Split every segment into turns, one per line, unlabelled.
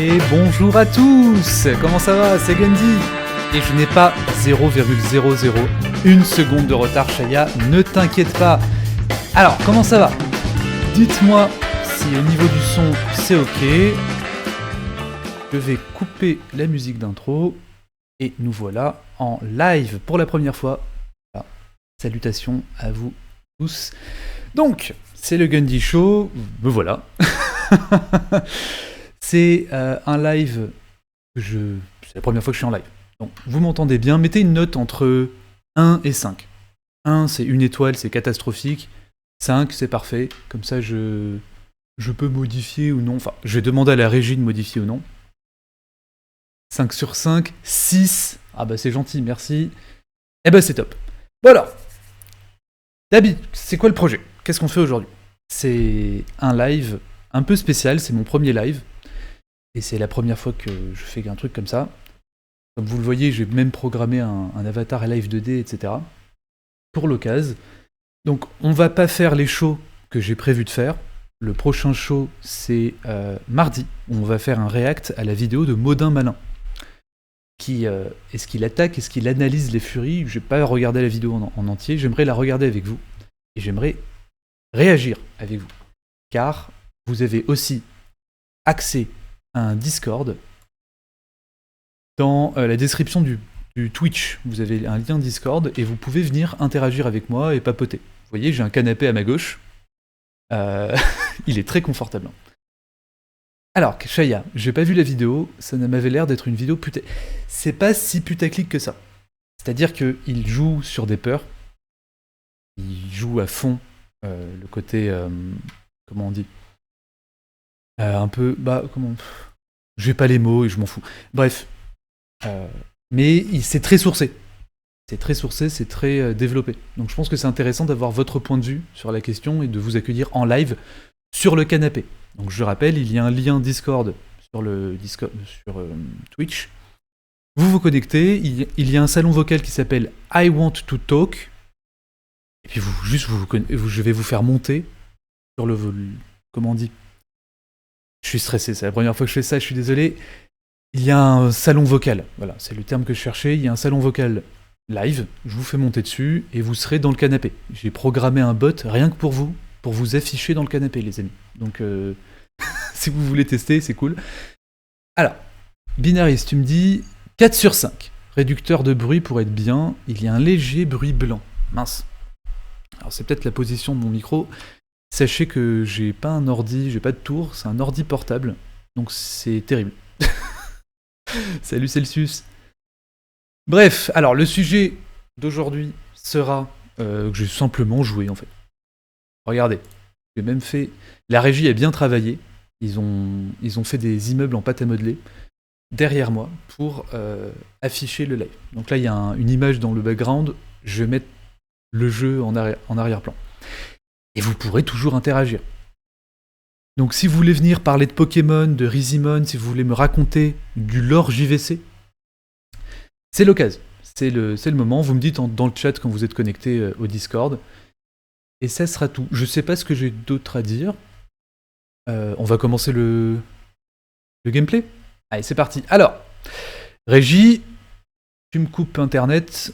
Et bonjour à tous. Comment ça va? C'est Gandhi. Et je n'ai pas 0,001 seconde de retard, Chaya, ne t'inquiète pas. Alors, comment ça va? Dites-moi si au niveau du son, c'est ok. Je vais couper la musique d'intro. Et nous voilà en live pour la première fois. Voilà. Salutations à vous tous. Donc, c'est le Gandhi Show. Me voilà. C'est un live que c'est la première fois que je suis en live. Donc, vous m'entendez bien. Mettez une note entre 1 et 5. 1, c'est une étoile, c'est catastrophique. 5, c'est parfait. Comme ça, je peux modifier ou non. Enfin, je vais demander à la régie de modifier ou non. 5 sur 5. 6. Ah bah c'est gentil, merci. Eh bah c'est top. Voilà. Dabi, c'est quoi le projet? Qu'est-ce qu'on fait aujourd'hui? C'est un live un peu spécial. C'est mon premier live. Et c'est la première fois que je fais un truc comme ça. Comme vous le voyez, j'ai même programmé un avatar live 2D, etc. pour l'occasion. Donc on va pas faire les shows que j'ai prévu de faire. Le prochain show, c'est mardi, où on va faire un react à la vidéo de Modin Malin. Est-ce qu'il attaque, est-ce qu'il analyse les furies? Je n'ai pas regardé la vidéo en entier, j'aimerais la regarder avec vous. Et j'aimerais réagir avec vous. Car vous avez aussi accès un Discord. Dans la description du Twitch, vous avez un lien Discord et vous pouvez venir interagir avec moi et papoter. Vous voyez, j'ai un canapé à ma gauche. Il est très confortable. Alors, Chaya, j'ai pas vu la vidéo, ça m'avait l'air d'être une vidéo c'est pas si putaclic que ça. C'est-à-dire qu'il joue sur des peurs, il joue à fond le côté... comment on dit un peu... j'ai pas les mots et je m'en fous. Bref. Mais c'est très sourcé. C'est très sourcé, c'est très développé. Donc je pense que c'est intéressant d'avoir votre point de vue sur la question et de vous accueillir en live sur le canapé. Donc je rappelle, il y a un lien Discord sur Twitch. Vous vous connectez, il y a un salon vocal qui s'appelle I Want to Talk. Et puis je vais vous faire monter sur le... Comment on dit? Je suis stressé, c'est la première fois que je fais ça, je suis désolé. Il y a un salon vocal, voilà, c'est le terme que je cherchais. Il y a un salon vocal live, je vous fais monter dessus et vous serez dans le canapé. J'ai programmé un bot rien que pour vous afficher dans le canapé, les amis. Donc, si vous voulez tester, c'est cool. Alors, Binaris, tu me dis 4 sur 5. Réducteur de bruit pour être bien, il y a un léger bruit blanc. Mince. Alors, c'est peut-être la position de mon micro. Sachez que j'ai pas un ordi, j'ai pas de tour, c'est un ordi portable. Donc, c'est terrible. Salut Celsius. Bref, alors le sujet d'aujourd'hui sera que j'ai simplement joué en fait. Regardez, j'ai même fait... La régie a bien travaillé. Ils ont fait des immeubles en pâte à modeler derrière moi pour afficher le live. Donc là, il y a une image dans le background. Je vais mettre le jeu en arrière-plan. Et vous pourrez toujours interagir. Donc si vous voulez venir parler de Pokémon, de Rizimon, si vous voulez me raconter du lore JVC, c'est l'occasion. C'est le moment. Vous me dites dans le chat quand vous êtes connecté au Discord. Et ça sera tout. Je sais pas ce que j'ai d'autre à dire. On va commencer le gameplay. Allez, c'est parti. Alors, régie, tu me coupes internet.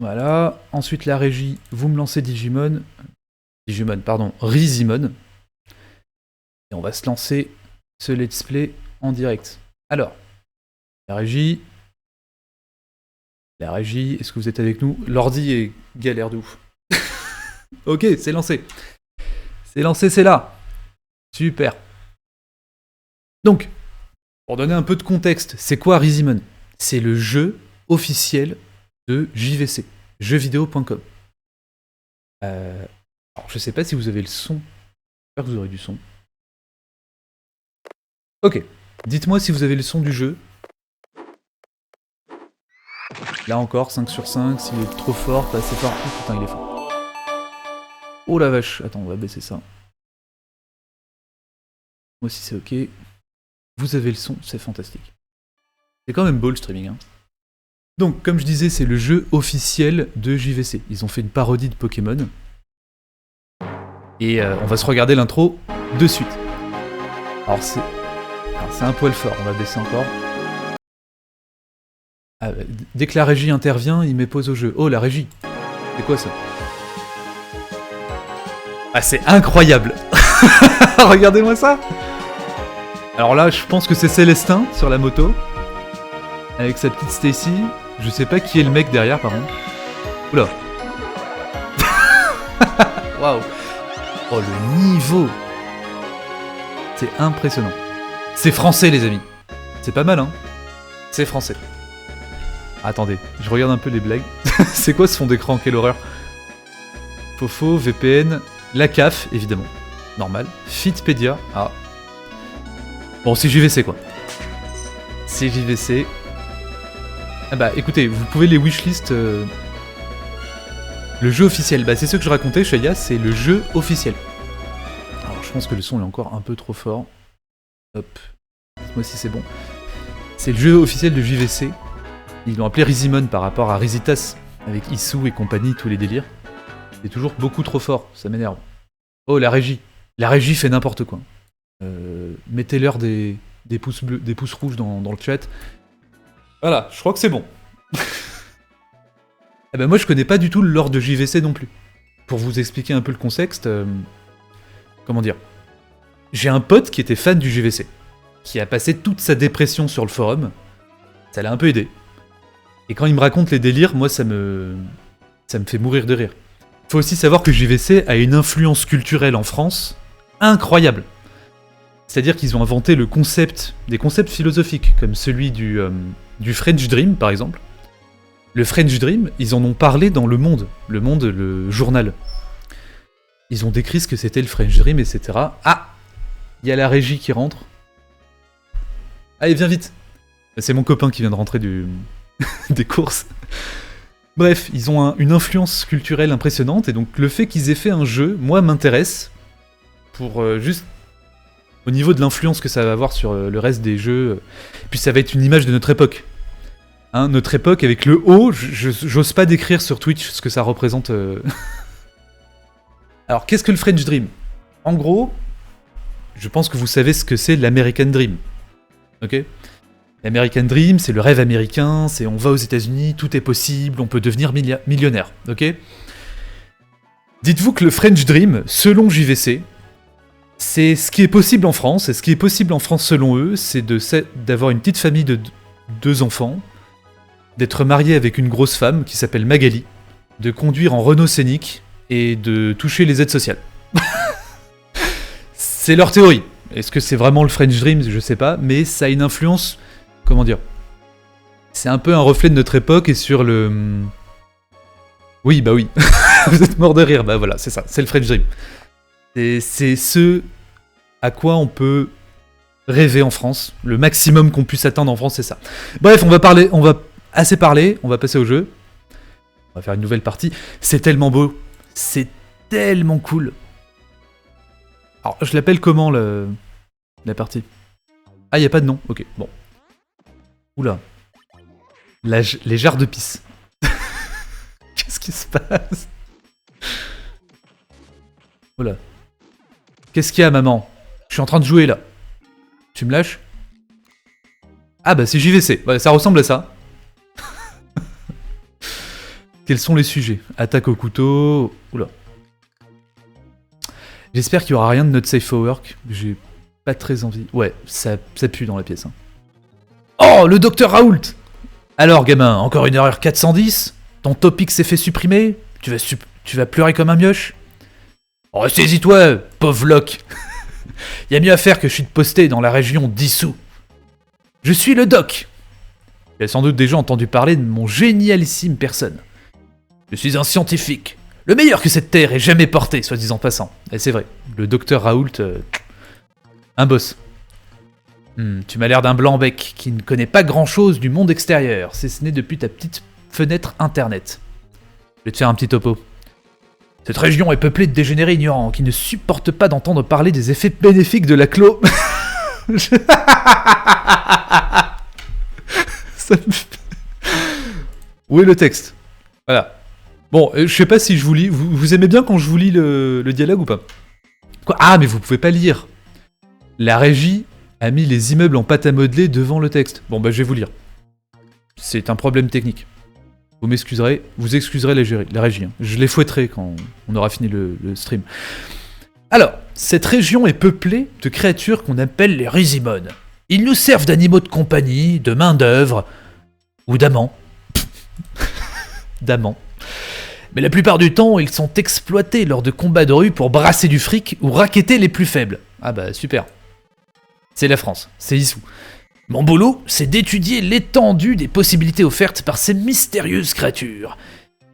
Voilà. Ensuite, la régie, vous me lancez Rizimon. Et on va se lancer ce let's play en direct. Alors, la régie, est-ce que vous êtes avec nous? L'ordi est galère de ouf. Ok, c'est lancé. C'est là. Super. Donc, pour donner un peu de contexte, c'est quoi Rizimon? C'est le jeu officiel de JVC, jeuxvideo.com. Alors, je sais pas si vous avez le son. J'espère que vous aurez du son. Ok, dites-moi si vous avez le son du jeu. Là encore, 5 sur 5, s'il est trop fort, pas assez fort. Oh putain, il est fort. Oh la vache, attends, on va baisser ça. Moi aussi c'est ok. Vous avez le son, c'est fantastique. C'est quand même beau le streaming, hein. Donc, comme je disais, c'est le jeu officiel de JVC. Ils ont fait une parodie de Pokémon. Et on va se regarder l'intro de suite. Alors c'est... Alors, c'est un poil fort, on va baisser encore. Ah, dès que la régie intervient, il met pause au jeu. Oh, la régie. C'est quoi ça? Ah, c'est incroyable. Regardez-moi ça. Alors là, je pense que c'est Célestin sur la moto. Avec sa petite Stacy. Je sais pas qui est le mec derrière, par contre. Oula. Waouh. Oh, le niveau. C'est impressionnant. C'est français, les amis. C'est pas mal, hein. C'est français. Attendez, je regarde un peu les blagues. C'est quoi ce fond d'écran? Quelle horreur. Fofo, VPN, la CAF, évidemment. Normal. Fitpedia. Ah. Bon, c'est JVC, quoi. C'est JVC. Ah bah, écoutez, vous pouvez les wishlist... Le jeu officiel. Bah, c'est ce que je racontais, Shaya, c'est le jeu officiel. Alors, je pense que le son est encore un peu trop fort. Hop. Moi aussi, c'est bon. C'est le jeu officiel de JVC. Ils l'ont appelé Rizimon par rapport à Rizitas, avec Issou et compagnie, tous les délires. C'est toujours beaucoup trop fort, ça m'énerve. Oh, la régie. La régie fait n'importe quoi. Mettez-leur des pouces bleus, des pouces rouges dans le chat. Voilà, je crois que c'est bon. Eh ben moi, je connais pas du tout le lore de JVC non plus. Pour vous expliquer un peu le contexte, comment dire. J'ai un pote qui était fan du JVC, qui a passé toute sa dépression sur le forum. Ça l'a un peu aidé. Et quand il me raconte les délires, moi ça me fait mourir de rire. Faut aussi savoir que JVC a une influence culturelle en France incroyable. C'est-à-dire qu'ils ont inventé des concepts philosophiques, comme celui du French Dream par exemple. Le French Dream, ils en ont parlé dans Le Monde, le journal. Ils ont décrit ce que c'était le French Dream, etc. Ah, il y a la régie qui rentre. Allez, viens vite. C'est mon copain qui vient de rentrer des courses. Bref, ils ont une influence culturelle impressionnante, et donc le fait qu'ils aient fait un jeu, moi, m'intéresse, pour juste au niveau de l'influence que ça va avoir sur le reste des jeux. Puis ça va être une image de notre époque. Hein, notre époque, avec le haut, j'ose pas décrire sur Twitch ce que ça représente. Alors, qu'est-ce que le French Dream? En gros, je pense que vous savez ce que c'est l'American Dream. Ok? L'American Dream, c'est le rêve américain, c'est on va aux États-Unis, tout est possible, on peut devenir millionnaire. Ok? Dites-vous que le French Dream, selon JVC, c'est ce qui est possible en France, et ce qui est possible en France selon eux, c'est d'avoir une petite famille de 2 enfants, d'être marié avec une grosse femme qui s'appelle Magali, de conduire en Renault Scénic et de toucher les aides sociales. C'est leur théorie. Est-ce que c'est vraiment le French Dream? Je sais pas, mais ça a une influence... Comment dire? C'est un peu un reflet de notre époque et sur le... Oui, bah oui. Vous êtes mort de rire, bah voilà, c'est ça, c'est le French Dream. C'est ce à quoi on peut rêver en France. Le maximum qu'on puisse atteindre en France, c'est ça. Bref, on va assez parler, on va passer au jeu. On va faire une nouvelle partie. C'est tellement beau. C'est tellement cool. Alors, je l'appelle comment, la partie? Ah, y a pas de nom. Ok, bon. Oula. Les jarres de pisse. Qu'est-ce qui se passe? Oula. Qu'est-ce qu'il y a, maman? Je suis en train de jouer, là. Tu me lâches? Ah bah, c'est JVC. Ouais, ça ressemble à ça. Quels sont les sujets? Attaque au couteau... Oula. J'espère qu'il y aura rien de notre safe for work. J'ai pas très envie. Ouais, ça pue dans la pièce. Hein. Oh, le docteur Raoult! Alors, gamin, encore une erreur 410? Ton topic s'est fait supprimer? Tu vas pleurer comme un mioche? Oh, saisis-toi, pauvre Locke! Y a mieux à faire que je suis de poster dans la région d'Issou. Je suis le doc! Tu as sans doute déjà entendu parler de mon génialissime personne. Je suis un scientifique. Le meilleur que cette terre ait jamais porté, soit disant passant. Et c'est vrai, le docteur Raoult... un boss. Tu m'as l'air d'un blanc-bec qui ne connaît pas grand-chose du monde extérieur, si ce n'est depuis ta petite fenêtre internet. Je vais te faire un petit topo. Cette région est peuplée de dégénérés ignorants qui ne supportent pas d'entendre parler des effets bénéfiques de la clo... Où est le texte? Voilà. Bon, je sais pas si je vous lis... Vous aimez bien quand je vous lis le dialogue ou pas? Quoi? Ah, mais vous pouvez pas lire. La régie a mis les immeubles en pâte à modeler devant le texte. Bon bah je vais vous lire. C'est un problème technique. Vous m'excuserez, vous excuserez la régie. Hein. Je les fouetterai quand on aura fini le stream. Alors, cette région est peuplée de créatures qu'on appelle les Rizimon. Ils nous servent d'animaux de compagnie, de main-d'œuvre, ou d'amants. D'amants. Mais la plupart du temps, ils sont exploités lors de combats de rue pour brasser du fric ou racketter les plus faibles. Ah bah super. C'est la France, c'est Issou. Mon boulot, c'est d'étudier l'étendue des possibilités offertes par ces mystérieuses créatures.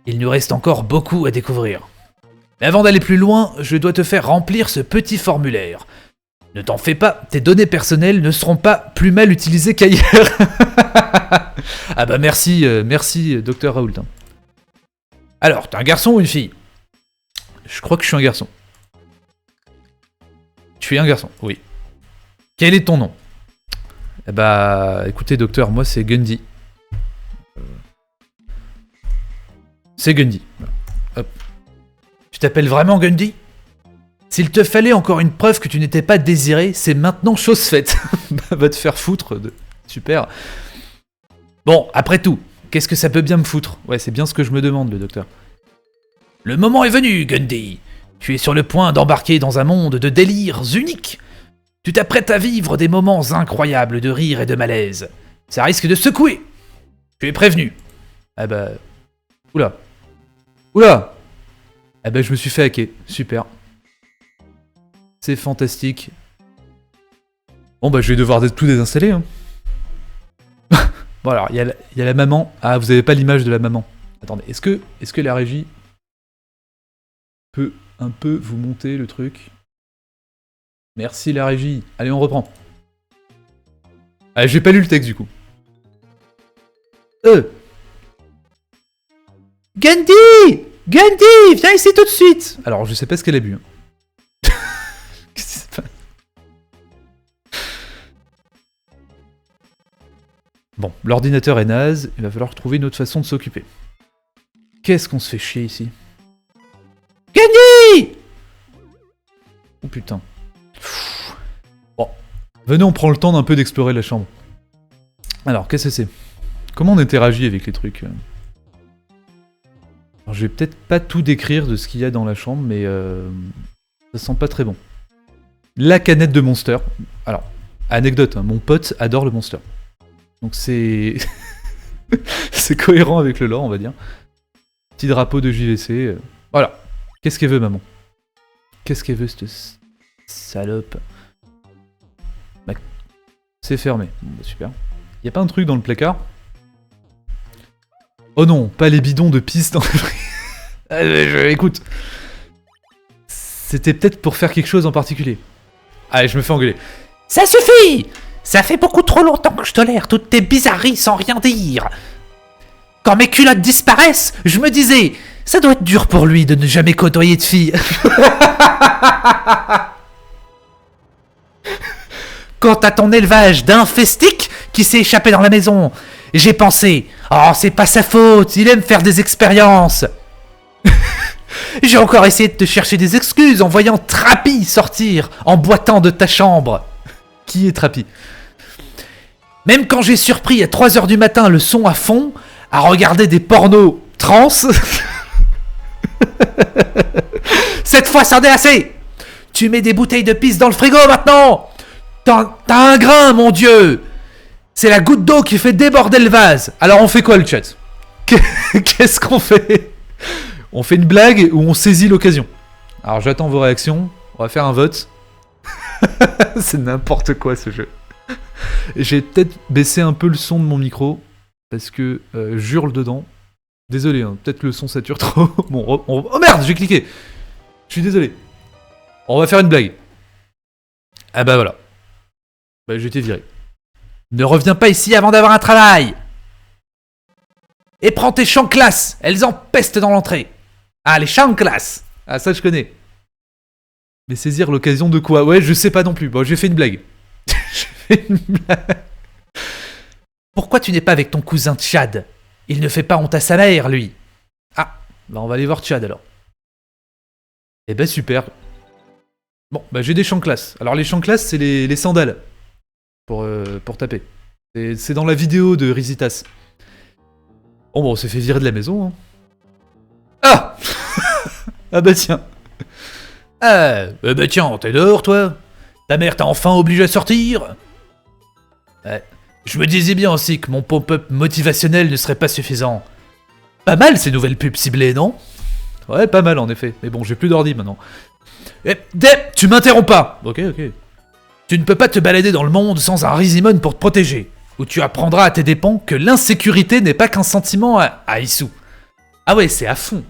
Il nous reste encore beaucoup à découvrir. Mais avant d'aller plus loin, je dois te faire remplir ce petit formulaire. Ne t'en fais pas, tes données personnelles ne seront pas plus mal utilisées qu'ailleurs. Ah bah merci, Dr Raoult. Alors, t'es un garçon ou une fille? Je crois que je suis un garçon. Tu es un garçon, oui. Quel est ton nom? Eh bah, écoutez, docteur, moi c'est Gundy. C'est Gundy. Hop. Tu t'appelles vraiment Gundy? S'il te fallait encore une preuve que tu n'étais pas désiré, c'est maintenant chose faite. Va te faire foutre. Super. Bon, après tout, qu'est-ce que ça peut bien me foutre? Ouais, c'est bien ce que je me demande, le docteur. Le moment est venu, Gundy. Tu es sur le point d'embarquer dans un monde de délires uniques. Tu t'apprêtes à vivre des moments incroyables de rire et de malaise. Ça risque de secouer. Tu es prévenu. Ah bah... Oula. Oula. Ah bah je me suis fait hacker. Super. C'est fantastique. Bon bah je vais devoir tout désinstaller. Hein. Bon alors, il y a la maman. Ah, vous avez pas l'image de la maman. Attendez, est-ce que la régie peut un peu vous monter le truc? Merci la régie. Allez, on reprend. Ah, j'ai pas lu le texte du coup. Gandhi! Gandhi! Viens ici tout de suite! Alors, je sais pas ce qu'elle a bu. Hein. Qu'est-ce qui se passe? Bon, l'ordinateur est naze, il va falloir trouver une autre façon de s'occuper. Qu'est-ce qu'on se fait chier ici? Gandhi! Oh putain. Bon, venez, on prend le temps d'un peu d'explorer la chambre. Alors, qu'est-ce que c'est? Comment on interagit avec les trucs? Alors, je vais peut-être pas tout décrire de ce qu'il y a dans la chambre, mais ça sent pas très bon. La canette de Monster. Alors, anecdote, hein, mon pote adore le Monster. Donc c'est... c'est cohérent avec le lore, on va dire. Petit drapeau de JVC. Voilà. Qu'est-ce qu'elle veut, maman? Qu'est-ce qu'elle veut, cette salope? Bah, c'est fermé. Bon, bah, super. Y a pas un truc dans le placard? Oh non, pas les bidons de pisse dans le... Écoute. C'était peut-être pour faire quelque chose en particulier. Allez, je me fais engueuler. Ça suffit! Ça fait beaucoup trop longtemps que je tolère toutes tes bizarreries sans rien dire. Quand mes culottes disparaissent, je me disais, ça doit être dur pour lui de ne jamais côtoyer de filles. Quant à ton élevage d'infestiques qui s'est échappé dans la maison, j'ai pensé, oh c'est pas sa faute, il aime faire des expériences. J'ai encore essayé de te chercher des excuses en voyant Trappy sortir en boitant de ta chambre. Qui est Trappy? Même quand j'ai surpris à 3h du matin le son à fond, à regarder des pornos trans... Cette fois, c'en est assez! Tu mets des bouteilles de pisse dans le frigo maintenant! T'as un grain, mon dieu! C'est la goutte d'eau qui fait déborder le vase. Alors on fait quoi, le chat? Qu'est-ce qu'on fait? On fait une blague ou on saisit l'occasion? Alors j'attends vos réactions. On va faire un vote. C'est n'importe quoi ce jeu. J'ai peut-être baissé un peu le son de mon micro parce que j'hurle dedans. Désolé, hein, peut-être le son sature trop. Bon, oh merde, j'ai cliqué. Je suis désolé. On va faire une blague. Ah bah voilà. Bah j'ai été viré. Ne reviens pas ici avant d'avoir un travail. Et prends tes chanclasses, elles empestent dans l'entrée. Ah, les chanclasses. Ah, ça je connais. Mais saisir l'occasion de quoi? Ouais, je sais pas non plus. Bon, j'ai fait une blague. J'ai fait une blague. Pourquoi tu n'es pas avec ton cousin Tchad? Il ne fait pas honte à sa mère, lui. Ah, bah on va aller voir Tchad alors. Eh ben super. Bon, bah j'ai des chanclasses. Alors les chanclasses, c'est les sandales. pour taper. C'est dans la vidéo de Rizitas. Bon, on s'est fait virer de la maison. Hein. Ah ah bah tiens. Ah bah tiens, t'es dehors toi. Ta mère t'a enfin obligé à sortir. Ouais. Je me disais bien aussi que mon pop-up motivationnel ne serait pas suffisant. Pas mal ces nouvelles pubs ciblées, non? Ouais, pas mal en effet. Mais bon, j'ai plus d'ordi maintenant. Eh, tu m'interromps pas. Ok. Tu ne peux pas te balader dans le monde sans un Rizimon pour te protéger. Ou tu apprendras à tes dépens que l'insécurité n'est pas qu'un sentiment à Issou. Ah ouais, c'est à fond.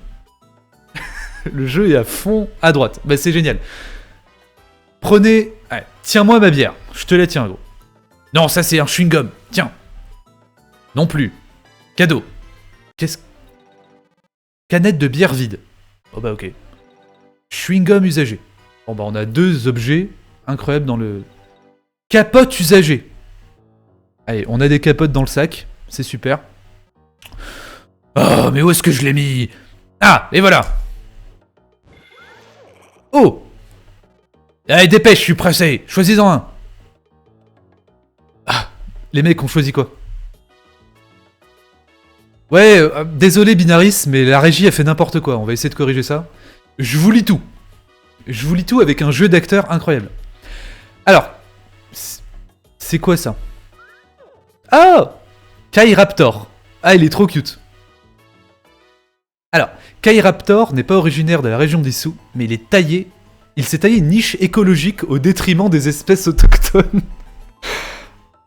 Le jeu est à fond à droite. Bah c'est génial. Prenez... Ouais, tiens-moi ma bière. Je te la tiens, gros. Non, ça c'est un chewing-gum. Tiens. Non plus. Cadeau. Qu'est-ce... Canette de bière vide. Oh bah ok. Chewing-gum usagé. Bon bah on a 2 objets incroyables dans le... Capote usagée. Allez, on a des capotes dans le sac. C'est super. Oh, mais où est-ce que je l'ai mis? Ah, et voilà. Oh. Allez, dépêche, je suis pressé. Choisis-en un. Ah, les mecs ont choisi quoi? Ouais, désolé Binaris, mais la régie a fait n'importe quoi. On va essayer de corriger ça. Je vous lis tout. Je vous lis tout avec un jeu d'acteurs incroyable. Alors, c'est quoi ça? Ah, Kai Raptor. Ah, il est trop cute. Alors, Kai Raptor n'est pas originaire de la région d'Issou, mais il s'est taillé une niche écologique au détriment des espèces autochtones.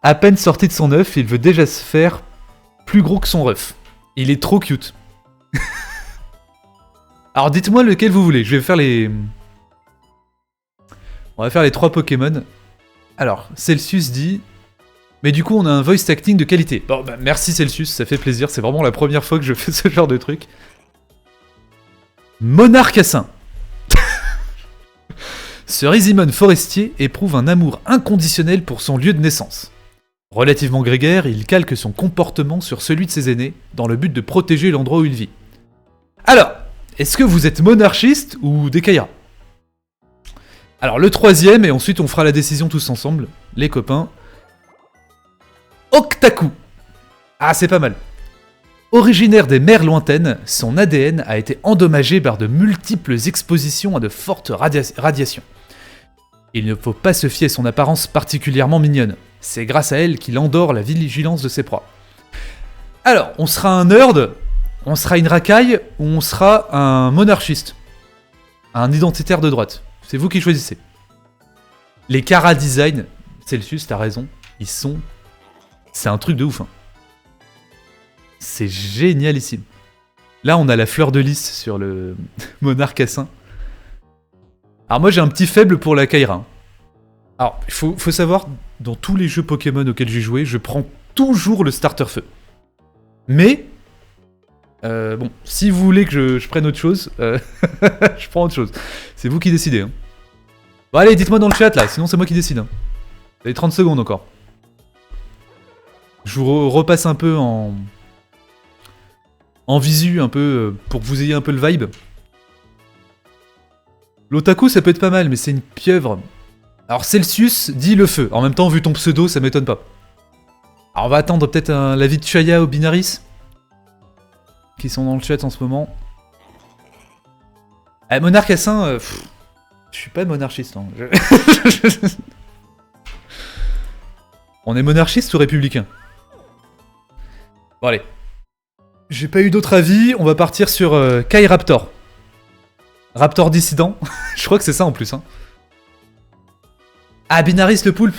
À peine sorti de son œuf, il veut déjà se faire plus gros que son ref. Il est trop cute. Alors dites-moi lequel vous voulez, je vais faire les... On va faire les 3 Pokémon. Alors, Celsius dit... Mais du coup, on a un voice acting de qualité. Bon, bah merci Celsius, ça fait plaisir, c'est vraiment la première fois que je fais ce genre de truc. Monarcassin. Ce Rizimon forestier éprouve un amour inconditionnel pour son lieu de naissance. Relativement grégaire, il calque son comportement sur celui de ses aînés, dans le but de protéger l'endroit où il vit. Alors, est-ce que vous êtes monarchiste ou des Kaira? Alors, le 3ème, et ensuite on fera la décision tous ensemble, les copains. Octaku. Ah, c'est pas mal. Originaire des mers lointaines, son ADN a été endommagé par de multiples expositions à de fortes radiations. Il ne faut pas se fier à son apparence particulièrement mignonne. C'est grâce à elle qu'il endort la vigilance de ses proies. Alors, on sera un nerd, on sera une racaille, ou on sera un monarchiste? Un identitaire de droite. C'est vous qui choisissez. Les Kara Design, Celsius, t'as raison, ils sont... C'est un truc de ouf. Hein. C'est génialissime. Là, on a la fleur de lys sur le Monarcassin. Alors moi, j'ai un petit faible pour la Kaira. Alors, il faut savoir, dans tous les jeux Pokémon auxquels j'ai joué, je prends toujours le starter feu. Mais, bon, si vous voulez que je prenne autre chose, je prends autre chose. C'est vous qui décidez. Hein. Bon allez, dites-moi dans le chat là, sinon c'est moi qui décide. Hein. Vous avez 30 secondes encore. Je vous repasse un peu en visu, un peu, pour que vous ayez un peu le vibe. L'otaku, ça peut être pas mal, mais c'est une pieuvre. Alors Celsius dit le feu. En même temps, vu ton pseudo, ça m'étonne pas. Alors on va attendre peut-être l'avis de Chaya ou Binaris, qui sont dans le chat en ce moment. Ah, Monarcassin, je suis pas monarchiste. Hein. On est monarchiste ou républicain? Bon allez. J'ai pas eu d'autre avis, on va partir sur Kai Raptor. Raptor dissident. Je crois que c'est ça en plus. Hein. Ah, Binaris le poulpe.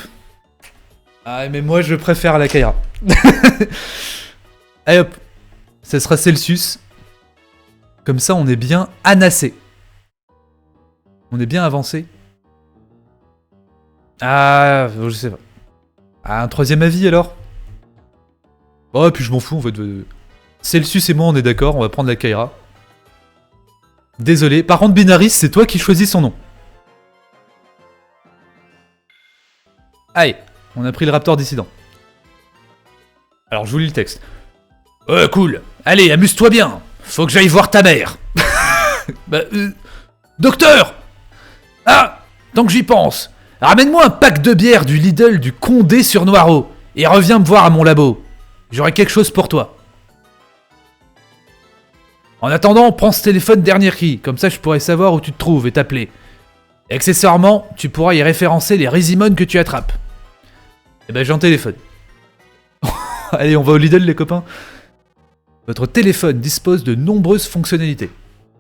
Ah, mais moi je préfère la Kaira. Allez hop. Ça sera Celsius. Comme ça on est bien anassé. On est bien avancé. Ah, je sais pas. Ah, un 3ème avis alors? Oh, et puis je m'en fous en fait. Celsius et moi on est d'accord, on va prendre la Kaira. Désolé. Par contre, Binaris, c'est toi qui choisis son nom. Allez, on a pris le Raptor dissident. Alors, je vous lis le texte. Cool. Allez, amuse-toi bien. Faut que j'aille voir ta mère. Docteur! Ah! Tant que j'y pense. Ramène-moi un pack de bière du Lidl du Condé sur Noireau et reviens me voir à mon labo. J'aurai quelque chose pour toi. En attendant, prends ce téléphone dernier cri, comme ça je pourrai savoir où tu te trouves et t'appeler. Et accessoirement, tu pourras y référencer les résimones que tu attrapes. Eh ben j'ai un téléphone. Allez, on va au Lidl les copains. Votre téléphone dispose de nombreuses fonctionnalités.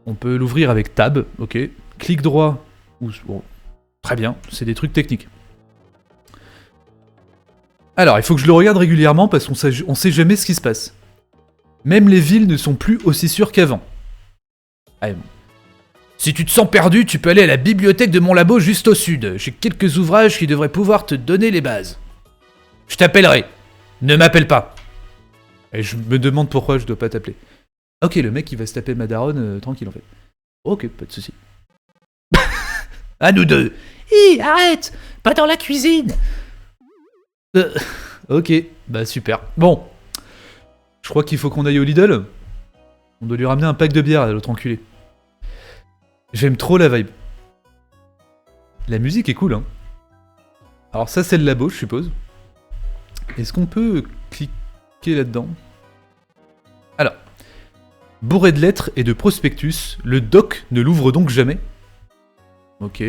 On peut l'ouvrir avec Tab, ok. Clic droit, ou... Bon, très bien, c'est des trucs techniques. Alors, il faut que je le regarde régulièrement parce qu'on sait jamais ce qui se passe. Même les villes ne sont plus aussi sûres qu'avant. Allez, bon. Si tu te sens perdu, tu peux aller à la bibliothèque de mon labo juste au sud. J'ai quelques ouvrages qui devraient pouvoir te donner les bases. Je t'appellerai. Ne m'appelle pas. Et je me demande pourquoi je dois pas t'appeler. Ok, le mec il va se taper ma daronne tranquille en fait. Ok, pas de soucis. À nous deux. Hi, arrête. Pas dans la cuisine. Ok, bah super. Bon. Je crois qu'il faut qu'on aille au Lidl. On doit lui ramener un pack de bière à l'autre enculé. J'aime trop la vibe. La musique est cool, hein. Alors ça c'est le labo, je suppose. Est-ce qu'on peut cliquer là-dedans? Alors. Bourré de lettres et de prospectus, le doc ne l'ouvre donc jamais. Ok.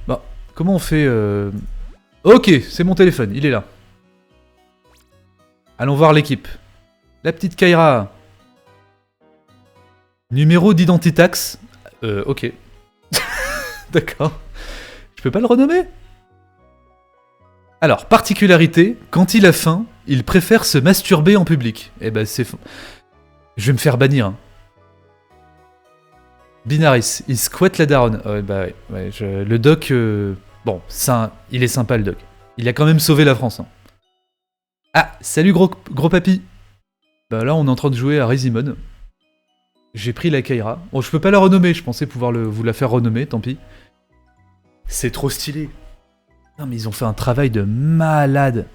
Bah, comment on fait Ok, c'est mon téléphone, il est là. Allons voir l'équipe. La petite Kaira. Numéro d'identitax. Ok. D'accord. Je peux pas le renommer? Alors, particularité, quand il a faim, il préfère se masturber en public. Eh ben, c'est... Je vais me faire bannir. Hein. Binaris, il squatte la daronne. Ouais, bah ouais. Le doc... Bon, il est sympa le doc. Il a quand même sauvé la France. Hein. Ah, salut gros papy. Bah là, on est en train de jouer à Résimones. J'ai pris la Kaira. Bon, je peux pas la renommer, je pensais pouvoir vous la faire renommer, tant pis. C'est trop stylé. Non, mais ils ont fait un travail de malade.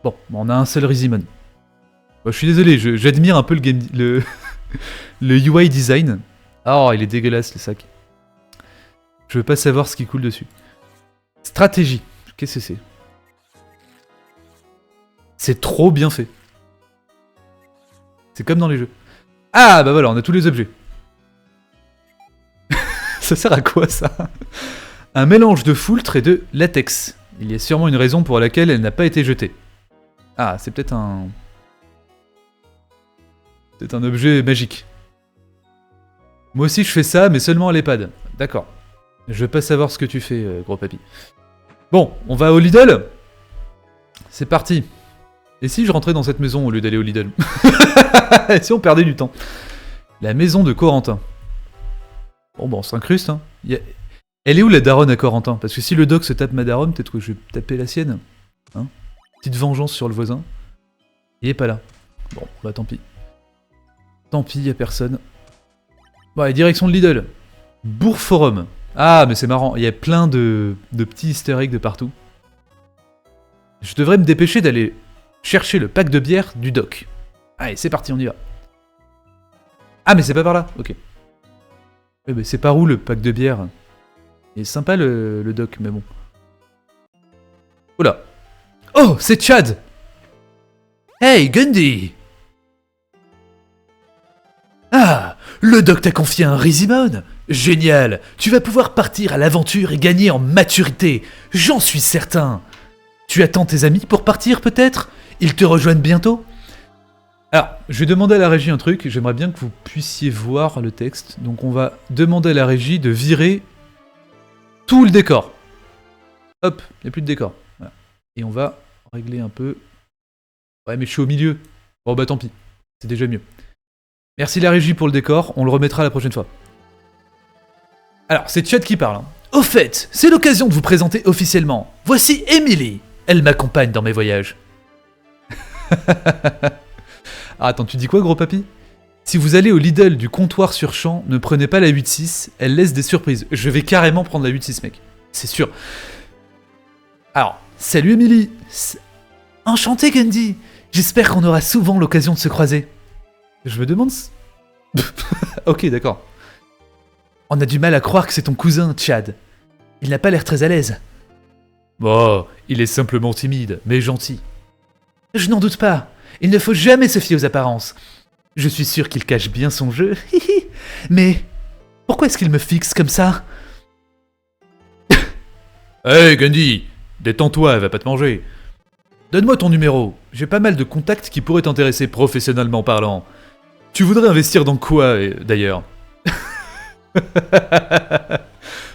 Bon, on a un seul Résimones. Bon, je suis désolé, j'admire un peu le UI design. Oh, il est dégueulasse le sac. Je veux pas savoir ce qui coule dessus. Stratégie. Qu'est-ce que c'est? C'est trop bien fait. C'est comme dans les jeux. Ah, bah voilà, on a tous les objets. Ça sert à quoi, ça? Un mélange de foultre et de latex. Il y a sûrement une raison pour laquelle elle n'a pas été jetée. Ah, c'est peut-être un... C'est un objet magique. Moi aussi, je fais ça, mais seulement à l'EHPAD. D'accord. Je veux pas savoir ce que tu fais, gros papy. Bon, on va au Lidl. C'est parti. Et si je rentrais dans cette maison au lieu d'aller au Lidl? Et si on perdait du temps? La maison de Corentin. Bon, on s'incruste, hein. Elle est où la daronne à Corentin? Parce que si le doc se tape ma daronne, peut-être que je vais taper la sienne. Hein? Petite vengeance sur le voisin. Il est pas là. Bon, bah tant pis. Tant pis, y a personne. Bon, allez, direction de Lidl. Bourg-Forum. Ah, mais c'est marrant, il y a plein de petits easter eggs de partout. Je devrais me dépêcher d'aller chercher le pack de bière du doc. Allez, c'est parti, on y va. Ah, mais c'est pas par là, ok. Ouais, mais c'est par où le pack de bière? Il est sympa le doc, mais bon. Oula. Oh, c'est Chad! Hey, Gundy! Ah, le doc t'a confié un Résimones? Génial! Tu vas pouvoir partir à l'aventure et gagner en maturité, j'en suis certain! Tu attends tes amis pour partir peut-être? Ils te rejoignent bientôt? Alors, je vais demander à la régie un truc, j'aimerais bien que vous puissiez voir le texte. Donc on va demander à la régie de virer tout le décor. Hop, il n'y a plus de décor. Voilà. Et on va régler un peu... Ouais, mais je suis au milieu. Bon bah tant pis, c'est déjà mieux. Merci la régie pour le décor, on le remettra la prochaine fois. Alors, c'est Chad qui parle. Hein. Au fait, c'est l'occasion de vous présenter officiellement. Voici Emily. Elle m'accompagne dans mes voyages. Ah, attends, tu dis quoi, gros papy? Si vous allez au Lidl du comptoir sur champ, ne prenez pas la 8-6, elle laisse des surprises. Je vais carrément prendre la 8-6, mec. C'est sûr. Alors, salut Emily. Enchanté, Gundy. J'espère qu'on aura souvent l'occasion de se croiser. Je me demande... Ok, d'accord. On a du mal à croire que c'est ton cousin, Chad. Il n'a pas l'air très à l'aise. Bon, il est simplement timide, mais gentil. Je n'en doute pas. Il ne faut jamais se fier aux apparences. Je suis sûr qu'il cache bien son jeu. Mais pourquoi est-ce qu'il me fixe comme ça? Hey Gundy, détends-toi, elle va pas te manger. Donne-moi ton numéro. J'ai pas mal de contacts qui pourraient t'intéresser professionnellement parlant. Tu voudrais investir dans quoi, d'ailleurs?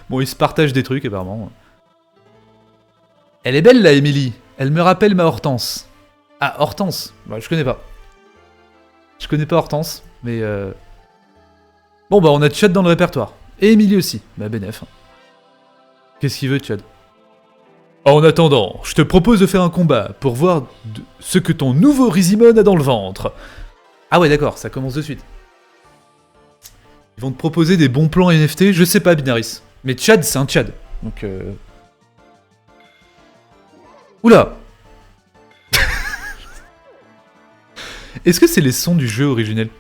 Bon, ils se partagent des trucs, apparemment. Elle est belle, la Emily. Elle me rappelle ma Hortense. Ah, Hortense. Bah, je connais pas. Je connais pas Hortense, mais... Bon, bah, on a Chad dans le répertoire. Et Emily aussi. Bah, bénef. Qu'est-ce qu'il veut, Chad? En attendant, je te propose de faire un combat pour voir ce que ton nouveau Rizimon a dans le ventre. Ah ouais, d'accord, ça commence de suite. Ils vont te proposer des bons plans NFT, je sais pas, Binaris. Mais Chad, c'est un Chad. Donc Oula. Est-ce que c'est les sons du jeu originel?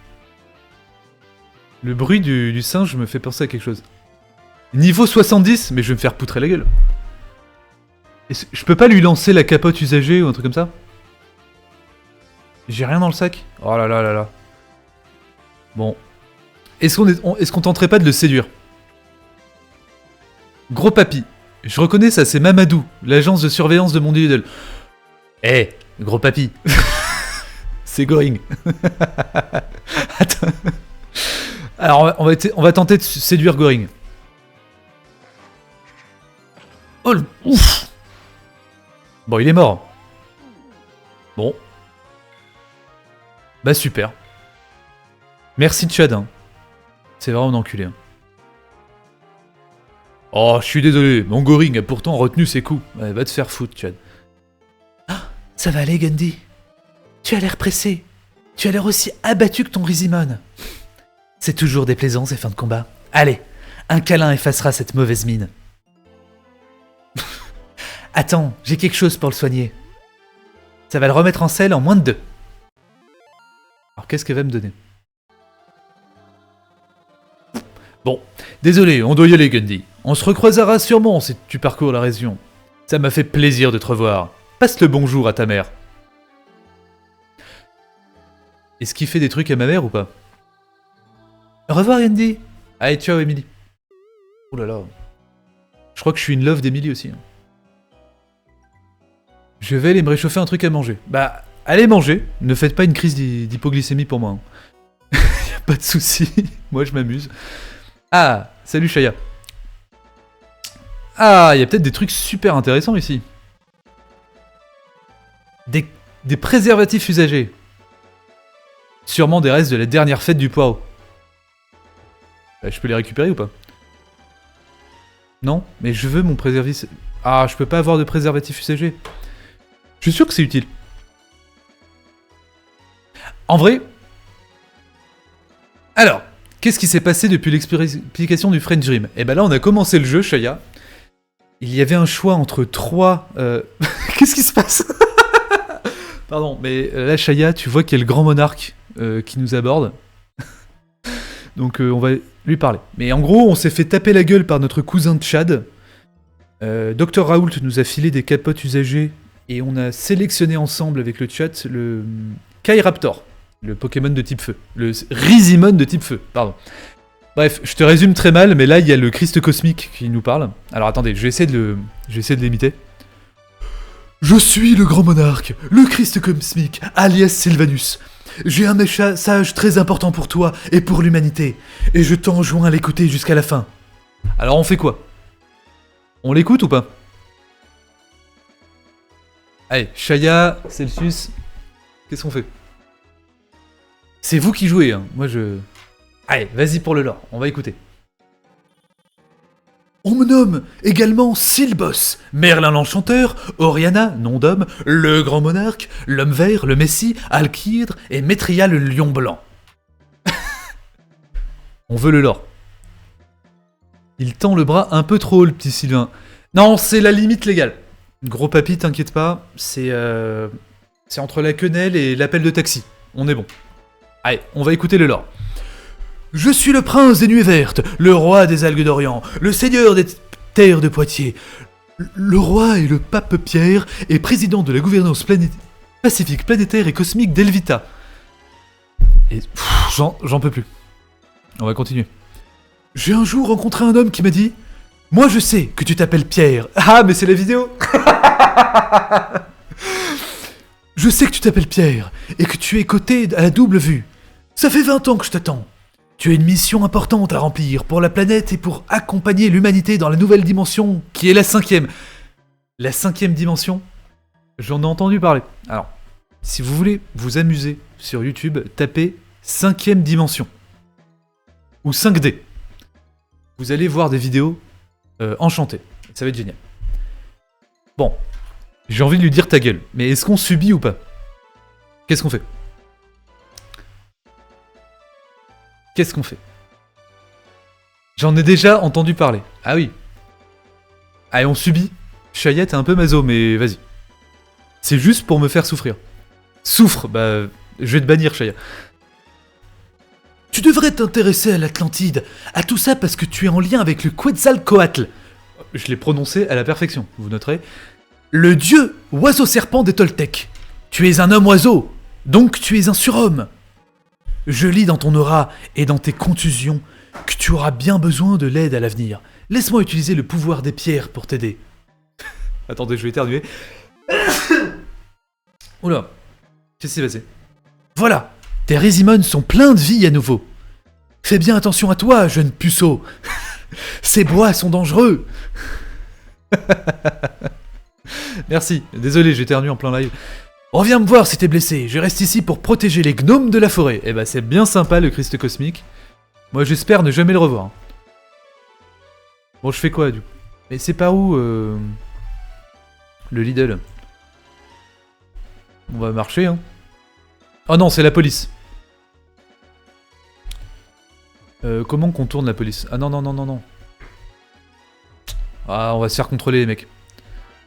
Le bruit du singe me fait penser à quelque chose. Niveau 70, mais je vais me faire poutrer la gueule. Je peux pas lui lancer la capote usagée ou un truc comme ça? J'ai rien dans le sac? Oh là là là là. Bon. Est-ce qu'on tenterait pas de le séduire? Gros papy. Je reconnais ça, c'est Mamadou, l'agence de surveillance de mon Lidl. Eh, gros papy. C'est Goring. Attends. Alors, on va tenter de séduire Goring. Oh, ouf. Bon, il est mort. Bon. Bah, super. Merci, Chad. Hein. C'est vraiment un enculé. Hein. Oh, je suis désolé. Mon Goring a pourtant retenu ses coups. Ouais, va te faire foutre, Chad. Ah, ça va aller, Gundy. Tu as l'air pressé. Tu as l'air aussi abattu que ton Rizimon. C'est toujours déplaisant, ces fins de combat. Allez, un câlin effacera cette mauvaise mine. Attends, j'ai quelque chose pour le soigner. Ça va le remettre en selle en moins de 2. Alors qu'est-ce qu'elle va me donner? Bon, désolé, on doit y aller, Gundy. On se recroisera sûrement si tu parcours la région. Ça m'a fait plaisir de te revoir. Passe le bonjour à ta mère. Est-ce qu'il fait des trucs à ma mère ou pas? Au revoir, Gundy. Allez, ciao, Emily. Oh là là. Je crois que je suis une love d'Emily aussi. Hein. Je vais aller me réchauffer un truc à manger. Bah, allez manger. Ne faites pas une crise d'hypoglycémie pour moi. Hein. Y'a pas de souci. Moi, je m'amuse. Ah, salut Shaya. Ah, il y a peut-être des trucs super intéressants ici. Des préservatifs usagés. Sûrement des restes de la dernière fête du poireau. Bah, je peux les récupérer ou pas? Non, mais je veux mon préservatif... Ah, je peux pas avoir de préservatif usagé. Je suis sûr que c'est utile. En vrai... Alors, qu'est-ce qui s'est passé depuis l'explication du French Dream? Et ben là, on a commencé le jeu, Shaya. Il y avait un choix entre 3... Qu'est-ce qui se passe? Pardon, mais là, Shaya, tu vois qu'il y a le grand monarque qui nous aborde. Donc on va lui parler. Mais en gros, on s'est fait taper la gueule par notre cousin de Chad. Dr Raoult nous a filé des capotes usagées et on a sélectionné ensemble avec le chat le Kairaptor, le Pokémon de type feu. Le Rizimon de type feu, pardon. Bref, je te résume très mal, mais là, il y a le Christ cosmique qui nous parle. Alors attendez, je vais essayer de l'imiter. Je suis le grand monarque, le Christ cosmique, alias Sylvanus. J'ai un message très important pour toi et pour l'humanité, et je t'enjoins à l'écouter jusqu'à la fin. Alors on fait quoi? On l'écoute ou pas? Allez, Shaya, Celsius, qu'est-ce qu'on fait? C'est vous qui jouez, hein. Moi je... Allez, vas-y pour le lore, on va écouter. On me nomme également Sylbos, Merlin l'Enchanteur, Oriana, nom d'homme, le Grand Monarque, l'Homme Vert, le Messie, Alkydre et Métria le Lion Blanc. On veut le lore. Il tend le bras un peu trop haut, le petit Sylvain. Non, c'est la limite légale. Gros papy, t'inquiète pas, c'est entre la quenelle et l'appel de taxi. On est bon. Allez, on va écouter le lore. Je suis le prince des nuées vertes, le roi des algues d'Orient, le seigneur des terre de Poitiers. Le roi et le pape Pierre est président de la gouvernance pacifique, planétaire et cosmique d'Elvita. Et j'en peux plus. On va continuer. J'ai un jour rencontré un homme qui m'a dit « Moi je sais que tu t'appelles Pierre. » Ah mais c'est la vidéo. Je sais que tu t'appelles Pierre et que tu es coté à la double vue. Ça fait 20 ans que je t'attends. Tu as une mission importante à remplir pour la planète et pour accompagner l'humanité dans la nouvelle dimension qui est la 5e. La 5e dimension, j'en ai entendu parler. Alors, si vous voulez vous amuser sur YouTube, tapez 5e dimension. Ou 5D. Vous allez voir des vidéos enchantées. Ça va être génial. Bon, j'ai envie de lui dire ta gueule. Mais est-ce qu'on subit ou pas? Qu'est-ce qu'on fait? Qu'est-ce qu'on fait? J'en ai déjà entendu parler. Ah oui. Allez, on subit. Chaya, t'es un peu maso, mais vas-y. C'est juste pour me faire souffrir. Souffre, bah... Je vais te bannir, Chaya. Tu devrais t'intéresser à l'Atlantide. À tout ça parce que tu es en lien avec le Quetzalcoatl. Je l'ai prononcé à la perfection, vous noterez. Le dieu oiseau-serpent des Toltecs. Tu es un homme-oiseau, donc tu es un surhomme. Je lis dans ton aura et dans tes contusions que tu auras bien besoin de l'aide à l'avenir. Laisse-moi utiliser le pouvoir des pierres pour t'aider. Attendez, je vais éternuer. Oula, qu'est-ce qui s'est passé? Voilà, tes résimones sont pleins de vie à nouveau. Fais bien attention à toi, jeune puceau. Ces bois sont dangereux. Merci, désolé, j'ai éternué en plein live. Reviens me voir si t'es blessé, je reste ici pour protéger les gnomes de la forêt. Eh bah c'est bien sympa le Christ cosmique. Moi j'espère ne jamais le revoir. Bon, je fais quoi du coup? Mais c'est par où le Lidl? On va marcher, hein. Oh non, c'est la police. Comment on contourne la police? Ah non, non, non, non, non. Ah, on va se faire contrôler les mecs.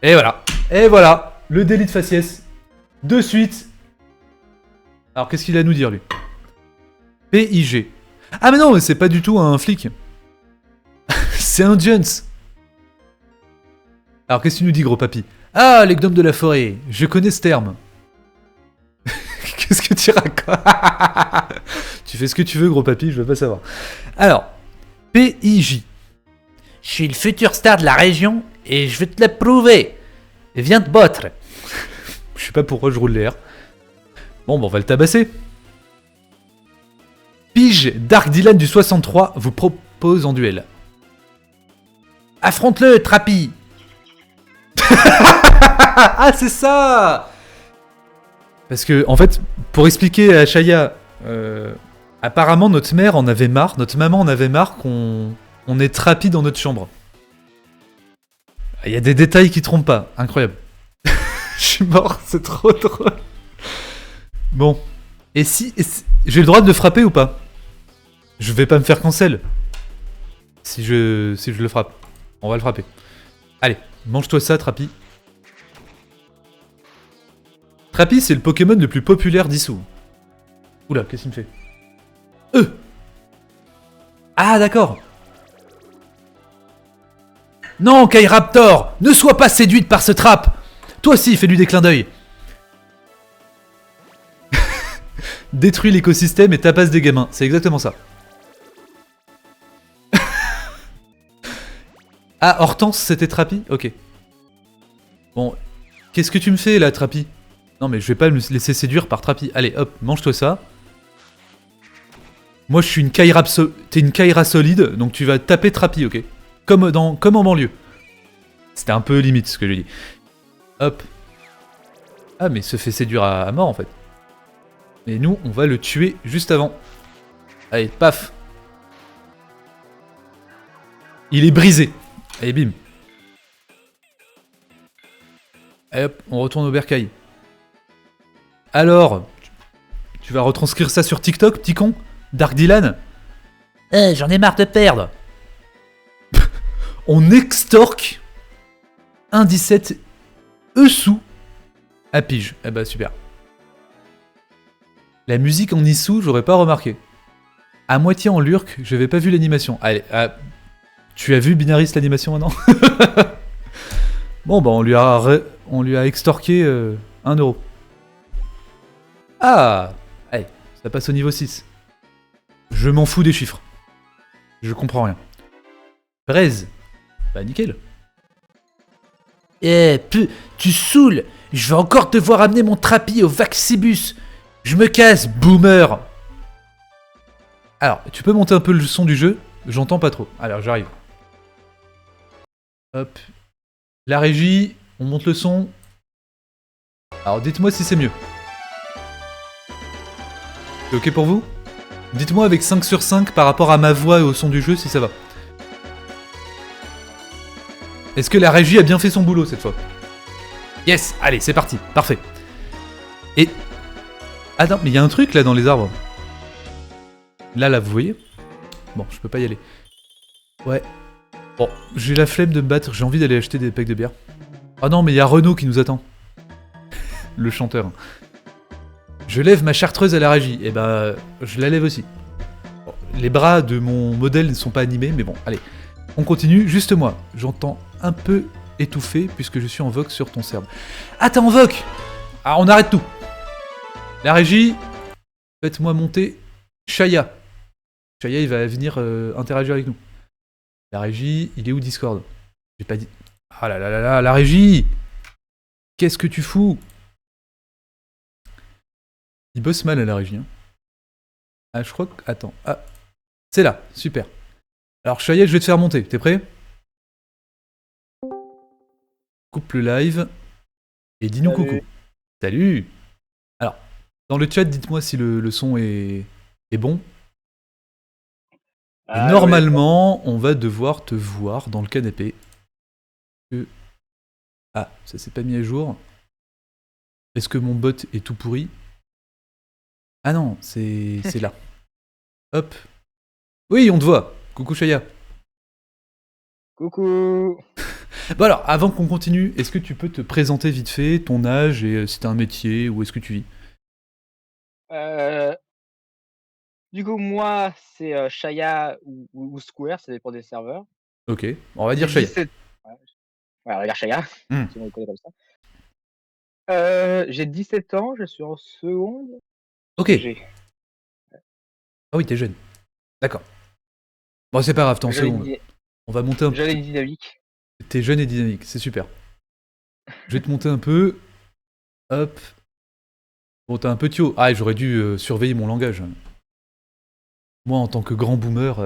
Et voilà, le délit de faciès. De suite. Alors qu'est-ce qu'il a à nous dire lui? PIG. Ah mais non, mais c'est pas du tout un flic. C'est un Jones. Alors qu'est-ce que tu nous dis, gros papy? Ah, les gnomes de la forêt, je connais ce terme. Qu'est-ce que tu racontes? Tu fais ce que tu veux, gros papy, je veux pas savoir. Alors, PIJ. Je suis le futur star de la région et je vais te le prouver. Viens te battre. Je sais pas pourquoi je roule l'air. Bon, on va le tabasser. Pige, Dark Dylan du 63 vous propose en duel. Affronte-le, Trapi. Ah, c'est ça. Parce que, en fait, pour expliquer à Chaya, apparemment notre mère en avait marre, notre maman en avait marre qu'on ait Trapi dans notre chambre. Il y a des détails qui trompent pas, incroyable. Je suis mort, c'est trop drôle. Bon. Et si j'ai le droit de le frapper ou pas? Je vais pas me faire cancel. Si je le frappe. On va le frapper. Allez, mange-toi ça, Trapi. Trapi, c'est le Pokémon le plus populaire d'Issou. Oula, qu'est-ce qu'il me fait? Ah, d'accord. Non, Kairaptor, ne sois pas séduite par ce trap. Toi aussi, fais-lui des clins d'œil. Détruis l'écosystème et tapasse des gamins. C'est exactement ça. Ah, Hortense, c'était Trapi? Ok. Bon, qu'est-ce que tu me fais là, Trapi? Non, mais je vais pas me laisser séduire par Trapi. Allez, hop, mange-toi ça. Moi, je suis une Kaira... T'es une Kaira solide, donc tu vas taper Trapi, ok? Comme en banlieue. C'était un peu limite, ce que j'ai dit. Hop. Ah, mais il se fait séduire à mort, en fait. Et nous, on va le tuer juste avant. Allez, paf. Il est brisé. Allez, bim. Allez, hop, on retourne au bercail. Alors, tu vas retranscrire ça sur TikTok, petit con? Dark Dylan? J'en ai marre de perdre. On extorque 1,17 sous à pige. Eh bah super. La musique en Issou, j'aurais pas remarqué. À moitié en lurk, j'avais pas vu l'animation. Allez, Tu as vu Binaris l'animation maintenant? Bon, bah on lui a extorqué 1€. Ah! Allez, ça passe au niveau 6. Je m'en fous des chiffres. Je comprends rien. 13. Bah nickel.
Eh, tu saoules. Je vais encore devoir amener mon trapi au Vaxibus. Je me casse, boomer.
Alors, tu peux monter un peu le son du jeu? J'entends pas trop. Alors, j'arrive. Hop. La régie, on monte le son. Alors, dites-moi si c'est mieux. C'est ok pour vous? Dites-moi avec 5 sur 5 par rapport à ma voix et au son du jeu si ça va. Est-ce que la régie a bien fait son boulot cette fois? Yes, allez, c'est parti, parfait. Et... Attends, mais il y a un truc là dans les arbres. Là, vous voyez? Bon, je peux pas y aller. Ouais. Bon, j'ai la flemme de me battre, j'ai envie d'aller acheter des packs de bière. Ah non, mais il y a Renaud qui nous attend. Le chanteur. Je lève ma chartreuse à la régie. Et bah, je la lève aussi. Bon, les bras de mon modèle ne sont pas animés, mais bon, allez. On continue, juste moi. J'entends un peu étouffé puisque je suis en vogue sur ton serve. Ah, t'es en vogue! Ah, on arrête tout. La régie, faites-moi monter Shaya. Shaya, il va venir interagir avec nous. La régie, il est où Discord? J'ai pas dit... Ah là là là là, la régie! Qu'est-ce que tu fous? Il bosse mal à la régie. Hein. Ah, je crois que... Attends. Ah, c'est là, super. Alors, Shaya, je vais te faire monter. T'es prêt? Coupe le live. Et dis-nous coucou. Salut! Alors, dans le chat, dites-moi si le son est bon. Et normalement, on va devoir te voir dans le canapé. Ah, ça s'est pas mis à jour. Est-ce que mon bot est tout pourri? Ah non, c'est là. Hop. Oui, on te voit. Coucou Shaya.
Coucou.
Bon alors, avant qu'on continue, est-ce que tu peux te présenter vite fait, ton âge et si t'as un métier, où est-ce que tu vis?
Du coup, moi, c'est Shaya ou Square, ça dépend des serveurs.
Ok, on va dire Shaya.
17... Ouais, on va dire Shaya, si on le connaît comme ça. J'ai 17 ans, je suis en seconde.
Ok. Ah oui, t'es jeune. D'accord. Bon, c'est pas grave, t'es en seconde. On va monter un peu.
Jeune et dynamique.
T'es jeune et dynamique, c'est super. Je vais te monter un peu. Hop. Bon, t'es un peu tio. Ah, j'aurais dû surveiller mon langage. Moi, en tant que grand boomer...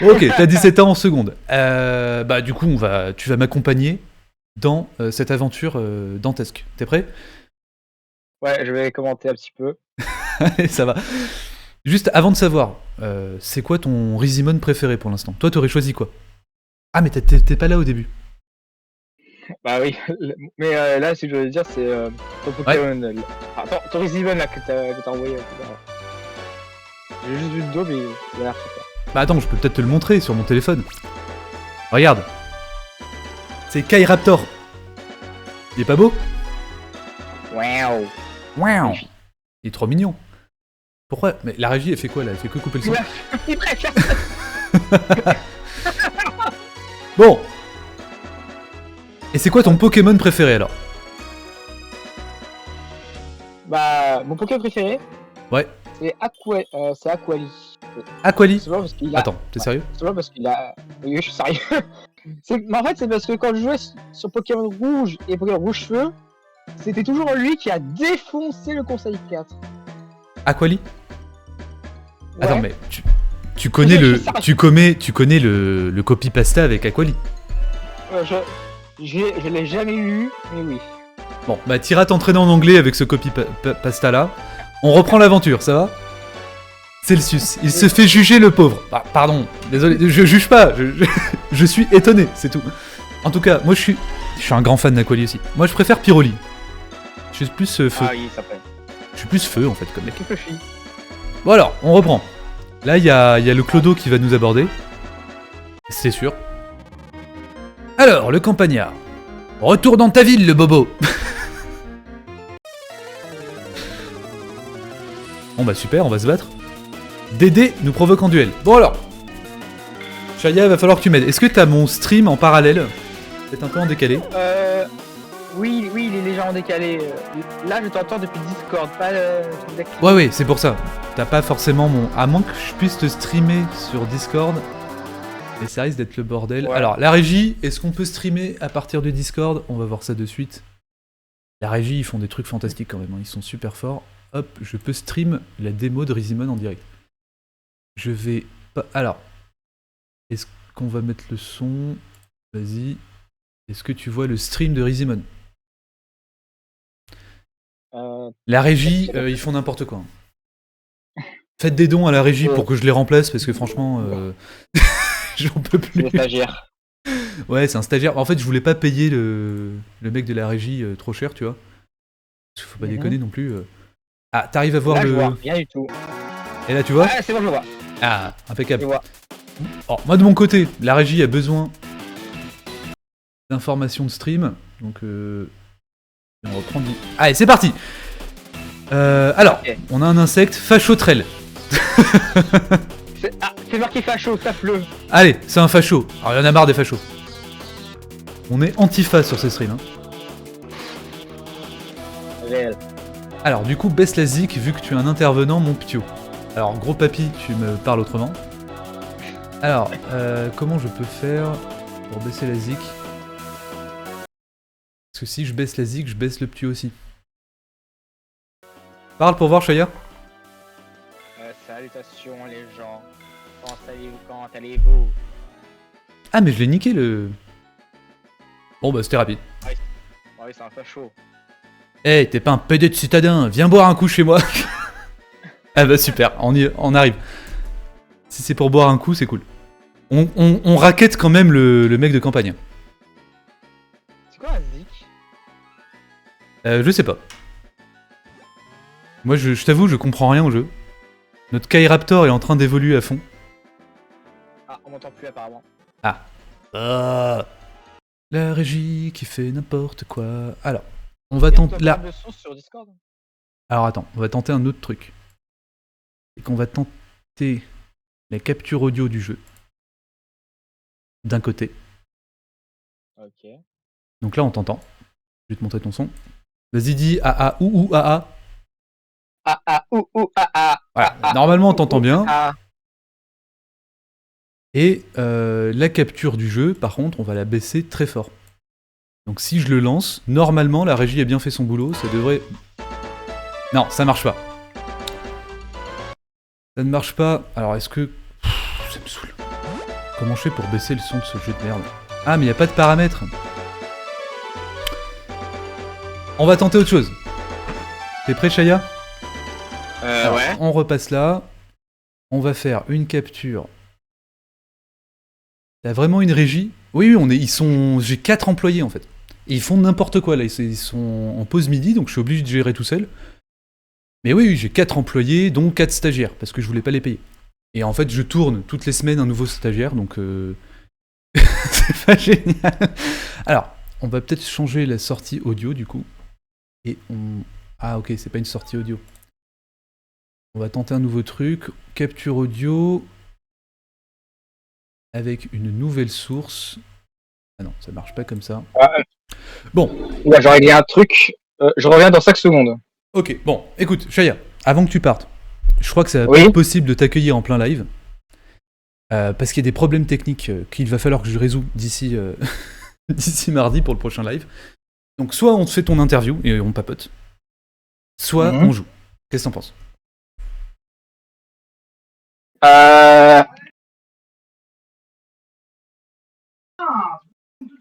Ok, t'as 17 ans en seconde. Bah, du coup, tu vas m'accompagner dans cette aventure dantesque. T'es prêt?
Ouais, je vais commenter un petit peu.
Ça va. Juste avant de savoir, c'est quoi ton Rizimon préféré pour l'instant? Toi, t'aurais choisi quoi? Ah, mais t'es pas là au début.
Bah oui, mais là, ce que je veux dire, c'est ton Pokémon. Ouais. Ton Rizimon là que t'as envoyé. J'ai juste vu le dos, mais il a l'air super.
Bah attends, je peux peut-être te le montrer sur mon téléphone. Regarde. C'est Kairaptor. Il est pas beau?
Waouh.
Waouh. Il est trop mignon. Pourquoi? Mais la régie, elle fait quoi là? Elle fait que couper le son?
Il préfère.
Bon. Et c'est quoi ton Pokémon préféré alors?
Bah, mon Pokémon préféré?
Ouais.
C'est Aquali.
Aquali?
Attends,
t'es sérieux?
C'est pas parce qu'il a... Oui, je suis sérieux. En fait, c'est parce que quand je jouais sur Pokémon Rouge et Pokémon Rouge Feu, c'était toujours lui qui a défoncé le Conseil 4.
Aquali?
Ouais.
Attends, mais tu connais le copy-pasta avec Aquali?
Je l'ai jamais lu, mais oui.
Bon, bah t'iras t'entraîner en anglais avec ce copy-pasta là. On reprend l'aventure, ça va? Celsius, il se fait juger le pauvre. Ah, pardon, désolé, je juge pas, je suis étonné, c'est tout. En tout cas, moi je suis un grand fan d'Aquali aussi. Moi je préfère Pyroli. Je suis plus feu.
Ah oui, ça peut.
Je suis plus feu en fait comme mec.
Fille.
Bon alors, on reprend. Là il y a le Clodo qui va nous aborder. C'est sûr. Alors, le campagnard. Retour dans ta ville, le bobo. Bon bah super, on va se battre. Dédé nous provoque en duel. Bon alors. Shaya, va falloir que tu m'aides. Est-ce que t'as mon stream en parallèle? C'est un peu en décalé.
Oui, il est légèrement décalé. Là, je t'entends depuis Discord, pas le truc d'actif.
Ouais, c'est pour ça. T'as pas forcément mon... À moins que je puisse te streamer sur Discord. Mais ça risque d'être le bordel.
Ouais.
Alors, la régie, est-ce qu'on peut streamer à partir de Discord? On va voir ça de suite. La régie, ils font des trucs fantastiques quand même. Ils sont super forts. Hop, je peux stream la démo de Rizimon en direct. Je vais... pas... Alors, est-ce qu'on va mettre le son? Vas-y. Est-ce que tu vois le stream de Rizimon? La régie, ils font n'importe quoi. Faites des dons à la régie pour que je les remplace, parce que franchement, j'en peux
C'est
plus.
le stagiaire.
Ouais, c'est un stagiaire. En fait, je voulais pas payer le mec de la régie trop cher, tu vois. Parce qu'il faut pas déconner non plus. Ah, t'arrives à voir
Là, je
le...
vois rien du tout.
Et là, tu vois?
Ah, c'est bon, je vois.
Ah, impeccable.
Je vois.
Oh, moi, de mon côté, la régie a besoin d'informations de stream. Donc, on reprend... Allez, c'est parti. Alors,
Ok.
on a un insecte, Fachotrel.
C'est marqué facho, ça pleut.
Allez, c'est un facho. Alors, il y en a marre des fachos. On est antifa sur ces streams. Hein.
Réel.
Alors, du coup, baisse la zik vu que tu es un intervenant, mon ptio. Alors, gros papy, tu me parles autrement. Alors, comment je peux faire pour baisser la zik? Parce que si je baisse la zik, je baisse le ptio aussi. Parle pour voir, Shaya.
Salutations les gens. Comment allez-vous?
Ah, mais je l'ai niqué le... Bon, bah, c'était rapide.
Ouais, c'est un facho.
Hey, t'es pas un PD de citadin, viens boire un coup chez moi. Ah bah super, on arrive. Si c'est pour boire un coup, c'est cool. On raquette quand même le mec de campagne.
C'est quoi un zik?
Je sais pas. Moi, je t'avoue, je comprends rien au jeu. Notre Kairaptor est en train d'évoluer à fond.
Ah, on m'entend plus apparemment.
La régie qui fait n'importe quoi. Alors, on va tenter... Là.
De son sur Discord.
Alors attends, on va tenter un autre truc. C'est qu'on va tenter la capture audio du jeu. D'un côté.
Ok.
Donc là, on t'entend. Je vais te montrer ton son. Vas-y, dis ah ou ah. Voilà, normalement, on t'entend bien. Et la capture du jeu, par contre, on va la baisser très fort. Donc si je le lance, normalement, la régie a bien fait son boulot. Ça devrait... Non, ça marche pas. Ça ne marche pas. Alors, est-ce que... ça me saoule. Comment je fais pour baisser le son de ce jeu de merde? Ah, mais il n'y a pas de paramètres. On va tenter autre chose. T'es prêt, Shaya? Alors,
Ouais.
on repasse là. On va faire une capture. T'as vraiment une régie? Oui, j'ai 4 employés en fait. Et ils font n'importe quoi là. Ils sont en pause midi, donc je suis obligé de gérer tout seul. Mais oui, j'ai 4 employés, dont 4 stagiaires, parce que je voulais pas les payer. Et en fait, je tourne toutes les semaines un nouveau stagiaire, donc c'est pas génial. Alors, on va peut-être changer la sortie audio du coup. Et on... Ah ok, c'est pas une sortie audio. On va tenter un nouveau truc. Capture audio avec une nouvelle source. Ah non, ça marche pas comme ça. Bon.
Ouais, j'aurais dit un truc. Je reviens dans 5 secondes.
Ok, bon, écoute, Shaya, avant que tu partes, je crois que ça va
Oui.
pas être possible de t'accueillir en plein live. Parce qu'il y a des problèmes techniques qu'il va falloir que je résous d'ici d'ici mardi pour le prochain live. Donc soit on te fait ton interview et on papote, soit on joue. Qu'est-ce que t'en penses?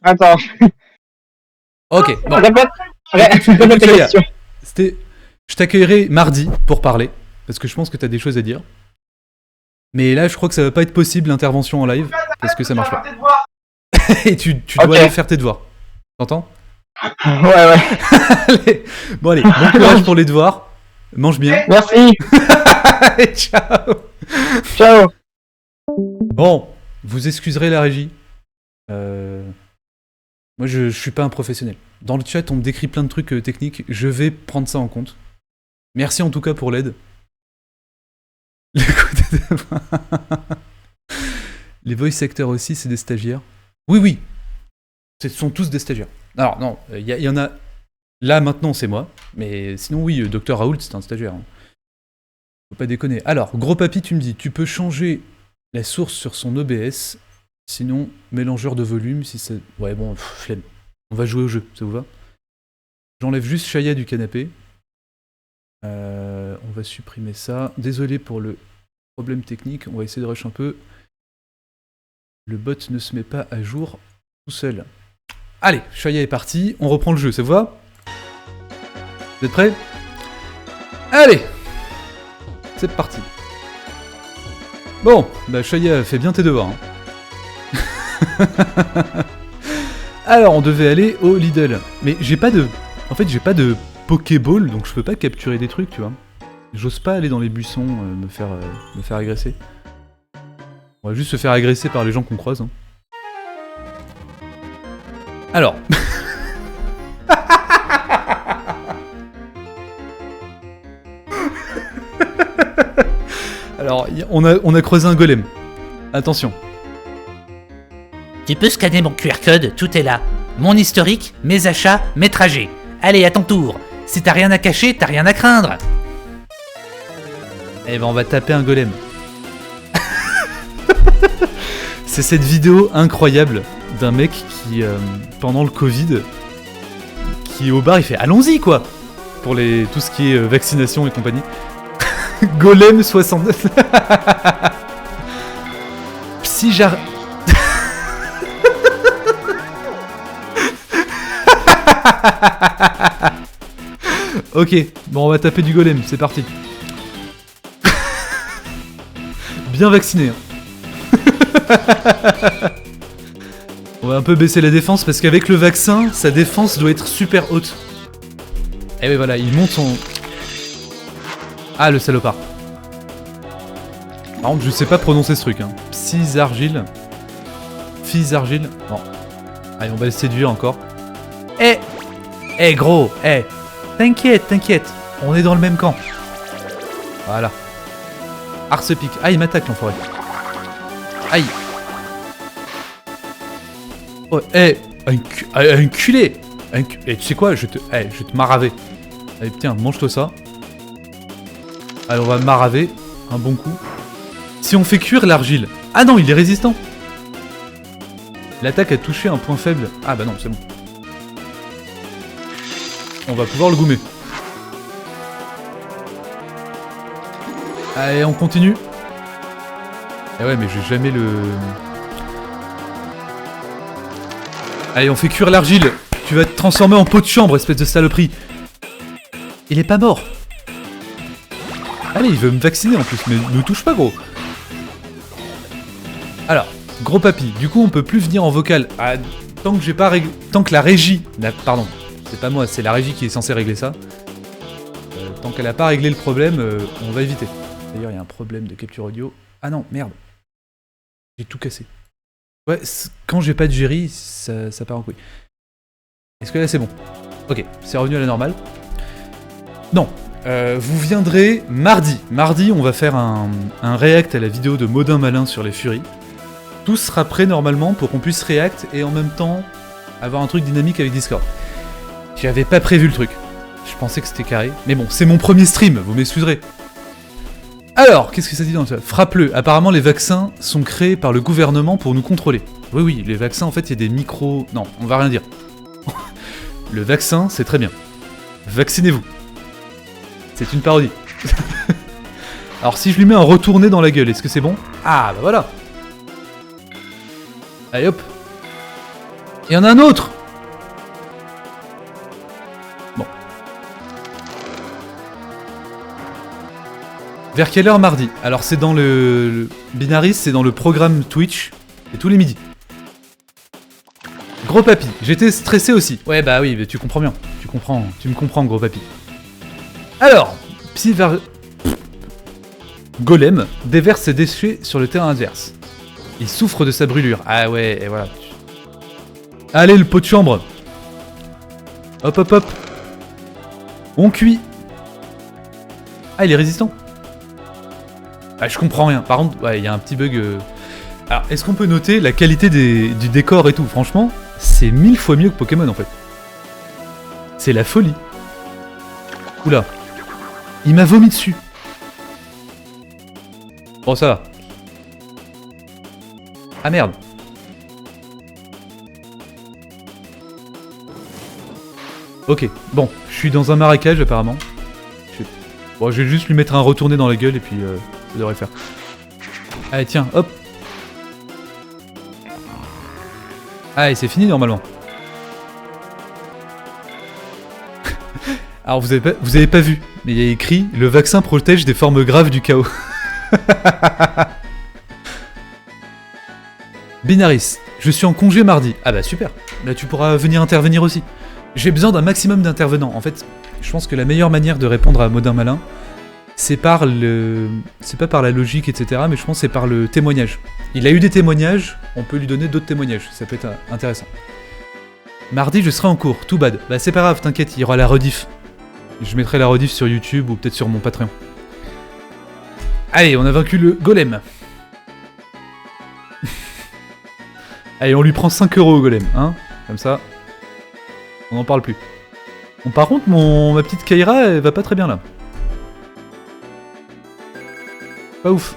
Attends.
Ok, bon.
Répète
Écoute,
ta
Shaya,
question.
je t'accueillerai mardi pour parler, parce que je pense que t'as des choses à dire. Mais là, je crois que ça va pas être possible l'intervention en live, parce que ça marche pas. Et tu dois aller faire tes devoirs. T'entends?
Ouais.
Allez. Bon allez, bon courage pour les devoirs. Mange bien.
Merci.
Allez, ciao.
Ciao.
Bon, vous excuserez la régie. Moi, je suis pas un professionnel. Dans le chat, on me décrit plein de trucs techniques. Je vais prendre ça en compte. Merci en tout cas pour l'aide. Le côté de... Les voice actors aussi, c'est des stagiaires. Oui. Ce sont tous des stagiaires. Alors, non, il y en a... Là, maintenant, c'est moi. Mais sinon, oui, Dr Raoult, c'est un stagiaire. Hein. Faut pas déconner. Alors, gros papy, tu me dis, tu peux changer la source sur son OBS. Sinon, mélangeur de volume, si ça... Ouais, bon, flemme. On va jouer au jeu, ça vous va? J'enlève juste Shaya du canapé. On va supprimer ça. Désolé pour le problème technique. On va essayer de rush un peu. Le bot ne se met pas à jour tout seul. Allez, Shaya est parti. On reprend le jeu, ça vous va? Vous êtes prêts? Allez! C'est parti. Bon, bah Shaya, fais bien tes devoirs. Hein. Alors, on devait aller au Lidl. Mais j'ai pas de... En fait, j'ai pas de Pokéball, donc je peux pas capturer des trucs, tu vois. J'ose pas aller dans les buissons, me faire agresser. On va juste se faire agresser par les gens qu'on croise. Hein. Alors... Alors, on a creusé un golem. Attention.
Tu peux scanner mon QR code, tout est là. Mon historique, mes achats, mes trajets. Allez, à ton tour. Si t'as rien à cacher, t'as rien à craindre.
Eh ben, on va taper un golem. C'est cette vidéo incroyable d'un mec qui, pendant le Covid, qui est au bar, il fait « Allons-y, quoi !» Pour tout ce qui est vaccination et compagnie. Golem 69. Si j'arrête... Ok, bon, on va taper du golem, c'est parti. Bien vacciné. Hein. On va un peu baisser la défense parce qu'avec le vaccin, sa défense doit être super haute. Et oui, voilà, il monte son... Ah, le salopard. Par contre, je sais pas prononcer ce truc. Hein. Psysargile. Physargile. Bon. Allez, on va le séduire encore. Gros, T'inquiète. On est dans le même camp. Voilà. Arse pique. Ah, il m'attaque, l'enfoiré. Aïe. Oh, un culé. Tu sais quoi, je vais te maraver. Allez, tiens, mange-toi ça. Allez, on va maraver. Un bon coup. Si on fait cuire l'argile... Ah non, il est résistant. L'attaque a touché un point faible. Ah bah non, c'est bon. On va pouvoir le goumer. Allez, on continue. Eh ouais, mais j'ai jamais le... Allez, on fait cuire l'argile. Tu vas te transformer en pot de chambre, espèce de saloperie. Il est pas mort. Allez, il veut me vacciner en plus, mais ne touche pas, gros. Alors, gros papy, du coup on peut plus venir en vocal. Ah, tant que j'ai pas réglé... Tant que la régie... Pardon, c'est pas moi, c'est la régie qui est censée régler ça. Tant qu'elle a pas réglé le problème, on va éviter. D'ailleurs, il y a un problème de capture audio. Ah non, merde. J'ai tout cassé. Ouais, quand j'ai pas de Jerry, ça part en couille. Est-ce que là c'est bon? Ok, c'est revenu à la normale. Non. Vous viendrez mardi. Mardi, on va faire un react à la vidéo de Modin Malin sur les Furies. Tout sera prêt normalement pour qu'on puisse react et en même temps avoir un truc dynamique avec Discord. J'avais pas prévu le truc. Je pensais que c'était carré. Mais bon, c'est mon premier stream, vous m'excuserez. Alors, qu'est-ce que ça dit dans le chat? Frappe-le. Apparemment, les vaccins sont créés par le gouvernement pour nous contrôler. Oui, les vaccins, en fait, il y a des micros... Non, on va rien dire. Le vaccin, c'est très bien. Vaccinez-vous. C'est une parodie. Alors si je lui mets un retourné dans la gueule, est-ce que c'est bon? Ah bah voilà. Allez hop. Il y en a un autre. Bon. Vers quelle heure mardi? Alors c'est dans le Binaris, c'est dans le programme Twitch. C'est tous les midis. Gros papy, j'étais stressé aussi. Ouais bah oui, mais tu comprends bien. Tu me comprends, gros papy. Alors, Golem déverse ses déchets sur le terrain adverse. Il souffre de sa brûlure. Ah ouais, et voilà. Allez, le pot de chambre. Hop. On cuit. Ah, il est résistant. Ah, je comprends rien. Par contre, ouais, il y a un petit bug. Alors, est-ce qu'on peut noter la qualité du décor et tout? Franchement, c'est 1000 fois mieux que Pokémon en fait. C'est la folie. Oula. Il m'a vomi dessus. Bon, ça va. Ah merde. Ok, bon, je suis dans un marécage apparemment. Bon, je vais juste lui mettre un retourné dans la gueule et puis ça devrait le faire. Allez, tiens, hop. Allez, c'est fini normalement. Alors vous avez pas vu, mais il y a écrit « Le vaccin protège des formes graves du chaos ». Binaris, je suis en congé mardi. Ah bah super, là tu pourras venir intervenir aussi. J'ai besoin d'un maximum d'intervenants. En fait, je pense que la meilleure manière de répondre à Modin Malin, c'est par le... C'est pas par la logique, etc. Mais je pense que c'est par le témoignage. Il a eu des témoignages, on peut lui donner d'autres témoignages. Ça peut être intéressant. Mardi, je serai en cours, tout bad. Bah c'est pas grave, t'inquiète, il y aura la rediff. Je mettrai la rediff sur YouTube ou peut-être sur mon Patreon. Allez, on a vaincu le golem. Allez, on lui prend 5 € au golem, hein. Comme ça, on n'en parle plus. Bon, par contre, ma petite Kaira, elle va pas très bien là. Pas ouf.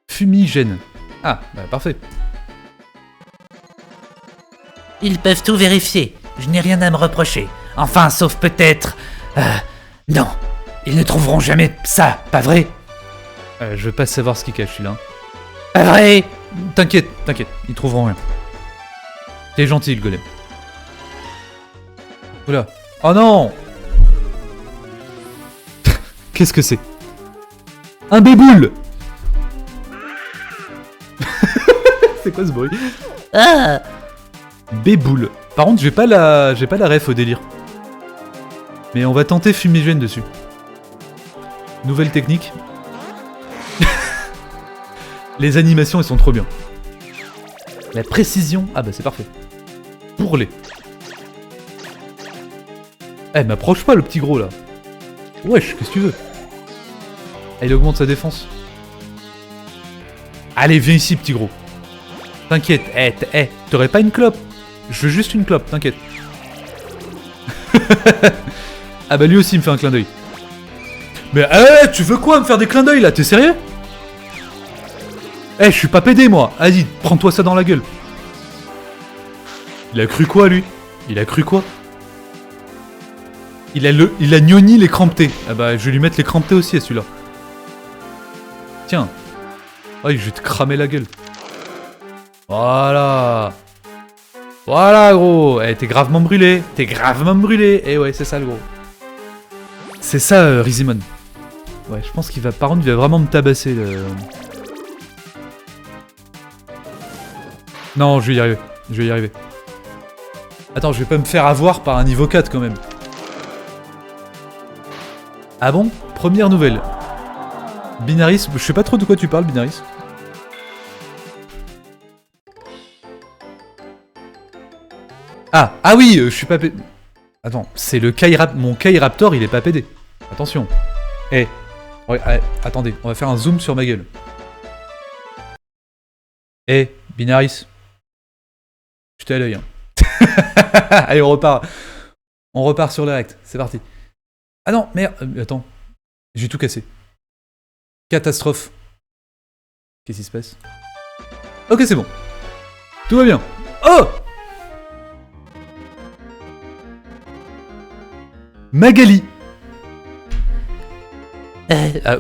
Fumigène. Ah, bah parfait.
Ils peuvent tout vérifier. Je n'ai rien à me reprocher. Enfin, sauf peut-être... non. Ils ne trouveront jamais ça, pas vrai?
Je veux pas savoir ce qu'il cache celui-là.
Pas vrai?
T'inquiète, ils trouveront rien. T'es gentil, le golem. Oula. Oh non. Qu'est-ce que c'est? Un béboule. C'est quoi ce bruit?
Ah!
Béboule. Par contre, j'ai pas la ref au délire. Mais on va tenter fumigène dessus. Nouvelle technique. Les animations, elles sont trop bien. La précision, ah bah c'est parfait. Bourrelet. Eh, m'approche pas le petit gros là. Wesh, qu'est-ce que tu veux? Ah, il augmente sa défense. Allez, viens ici, petit gros. T'inquiète, t'aurais pas une clope? Je veux juste une clope, t'inquiète. Ah bah lui aussi il me fait un clin d'œil. Mais tu veux quoi me faire des clins d'œil là? T'es sérieux? Je suis pas pédé moi. Vas-y, prends-toi ça dans la gueule. Il a cru quoi lui? Il a cru quoi? Il a gnoni les cramptés. Ah bah je vais lui mettre les cramptés aussi à celui-là. Tiens. Oh, je vais te cramer la gueule. Voilà. Voilà gros. T'es gravement brûlé. T'es gravement brûlé. Eh ouais, c'est ça le gros. C'est ça Rizimon. Ouais, je pense qu'il va... Par contre, il va vraiment me tabasser le... Non, je vais y arriver. Je vais y arriver. Attends, je vais pas me faire avoir par un niveau 4 quand même. Ah bon? Première nouvelle. Binaris, je sais pas trop de quoi tu parles, Binaris. Ah oui, je suis pas pédé. Attends, c'est le mon Kairaptor, il est pas pédé. Attention. Attendez, on va faire un zoom sur ma gueule. Binaris. Je t'ai à l'œil. Hein. Allez, on repart. On repart sur le rect. C'est parti. Ah non, merde. Attends. J'ai tout cassé. Catastrophe. Qu'est-ce qui se passe? Ok, c'est bon. Tout va bien. Oh! Magali.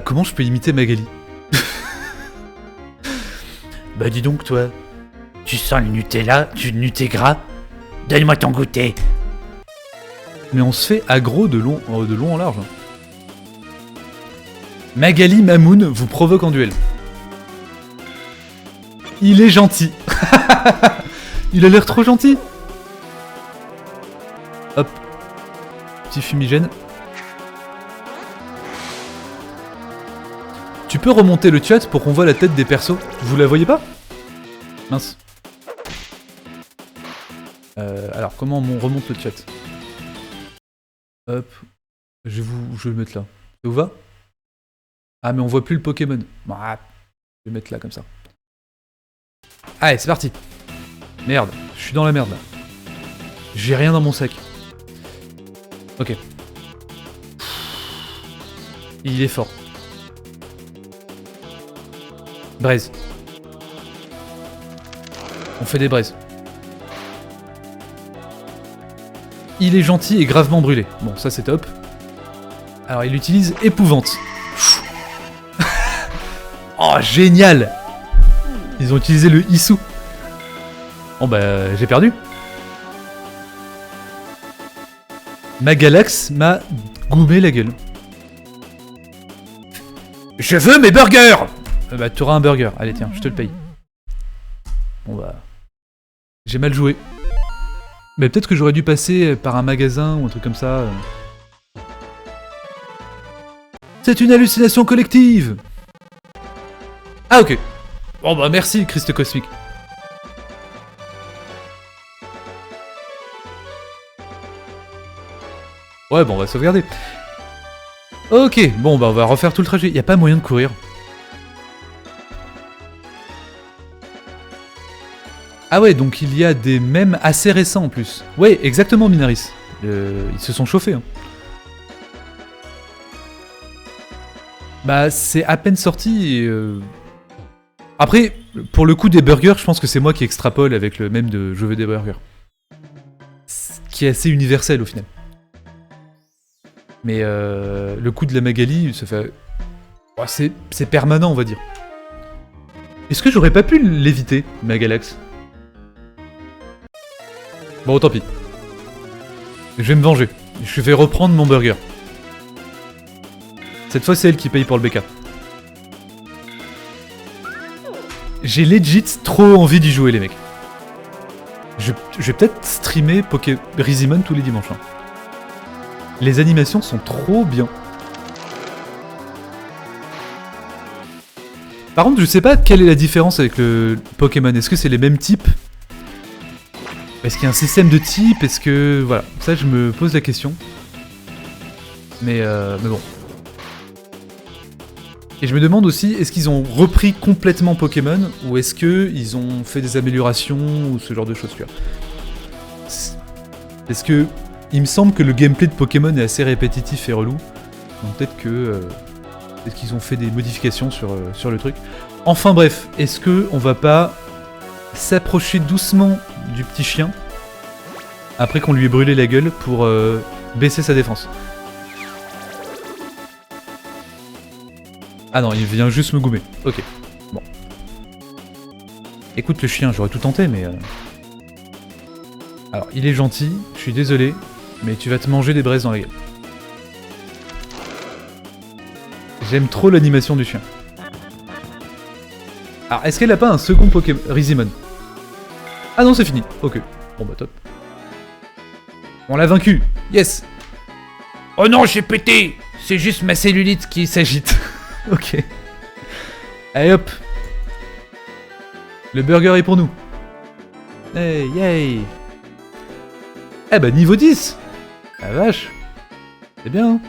Comment je peux imiter Magali?
Bah dis donc toi, tu sens le Nutella, du Nutégras? Donne-moi ton goûter.
Mais on se fait aggro de long en large. Hein. Magali Mamoun vous provoque en duel. Il est gentil. Il a l'air trop gentil. Hop. Petit fumigène. Tu peux remonter le chat pour qu'on voit la tête des persos? Vous la voyez pas? Mince. Alors, comment on remonte le chat? Hop. Je vais le mettre là. Ça vous va? Ah, mais on voit plus le Pokémon. Ah, Je vais mettre là, comme ça. Allez, c'est parti. Merde, je suis dans la merde, là. J'ai rien dans mon sac. Ok. Il est fort. Braise. On fait des braises. Il est gentil et gravement brûlé. Bon, ça c'est top. Alors il utilise épouvante. Oh, génial! Ils ont utilisé le Issou. Bon bah, j'ai perdu. Ma Galax m'a goumé la gueule. Je veux mes burgers! Bah, tu auras un burger. Allez, tiens, je te le paye. Bon bah... J'ai mal joué. Mais peut-être que j'aurais dû passer par un magasin ou un truc comme ça. C'est une hallucination collective! Ah, ok. Bon bah, merci, Christ Cosmique. Ouais, bon, on va sauvegarder. Ok, bon, bah, on va refaire tout le trajet. Y a pas moyen de courir. Ah ouais, donc il y a des mèmes assez récents en plus. Ouais, exactement, Minaris. Ils se sont chauffés. Hein. Bah, c'est à peine sorti et... Après, pour le coup des burgers, je pense que c'est moi qui extrapole avec le mème de je veux des burgers. Qui est assez universel au final. Mais le coup de la Magali, ça fait... Oh, c'est permanent, on va dire. Est-ce que j'aurais pas pu l'éviter, ma Galax? Bon, tant pis. Je vais me venger. Je vais reprendre mon burger. Cette fois, c'est elle qui paye pour le BK. J'ai legit trop envie d'y jouer, les mecs. Je vais peut-être streamer Rizimon tous les dimanches. Hein. Les animations sont trop bien. Par contre, je sais pas quelle est la différence avec le Pokémon. Est-ce que c'est les mêmes types? Est-ce qu'il y a un système de type? Est-ce que... Voilà, ça je me pose la question. Mais bon. Et je me demande aussi, est-ce qu'ils ont repris complètement Pokémon? Ou est-ce qu'ils ont fait des améliorations ou ce genre de choses, tu vois? Est-ce que... Il me semble que le gameplay de Pokémon est assez répétitif et relou. Donc peut-être que... Peut-être qu'ils ont fait des modifications sur le truc. Enfin bref, est-ce que on va pas s'approcher doucement du petit chien après qu'on lui ait brûlé la gueule pour baisser sa défense? Ah non, il vient juste me goumer. Ok, bon. Écoute le chien, j'aurais tout tenté, mais... Alors, il est gentil, je suis désolé, mais tu vas te manger des braises dans la gueule. J'aime trop l'animation du chien. Alors, est-ce qu'elle a pas un second Pokémon Rizimon? Ah non, c'est fini. Ok. Bon bah top. On l'a vaincu. Yes. Oh non, j'ai pété. C'est juste ma cellulite qui s'agite. Ok. Allez hop. Le burger est pour nous. Hey, yay. Eh bah niveau 10. La vache. C'est bien, hein.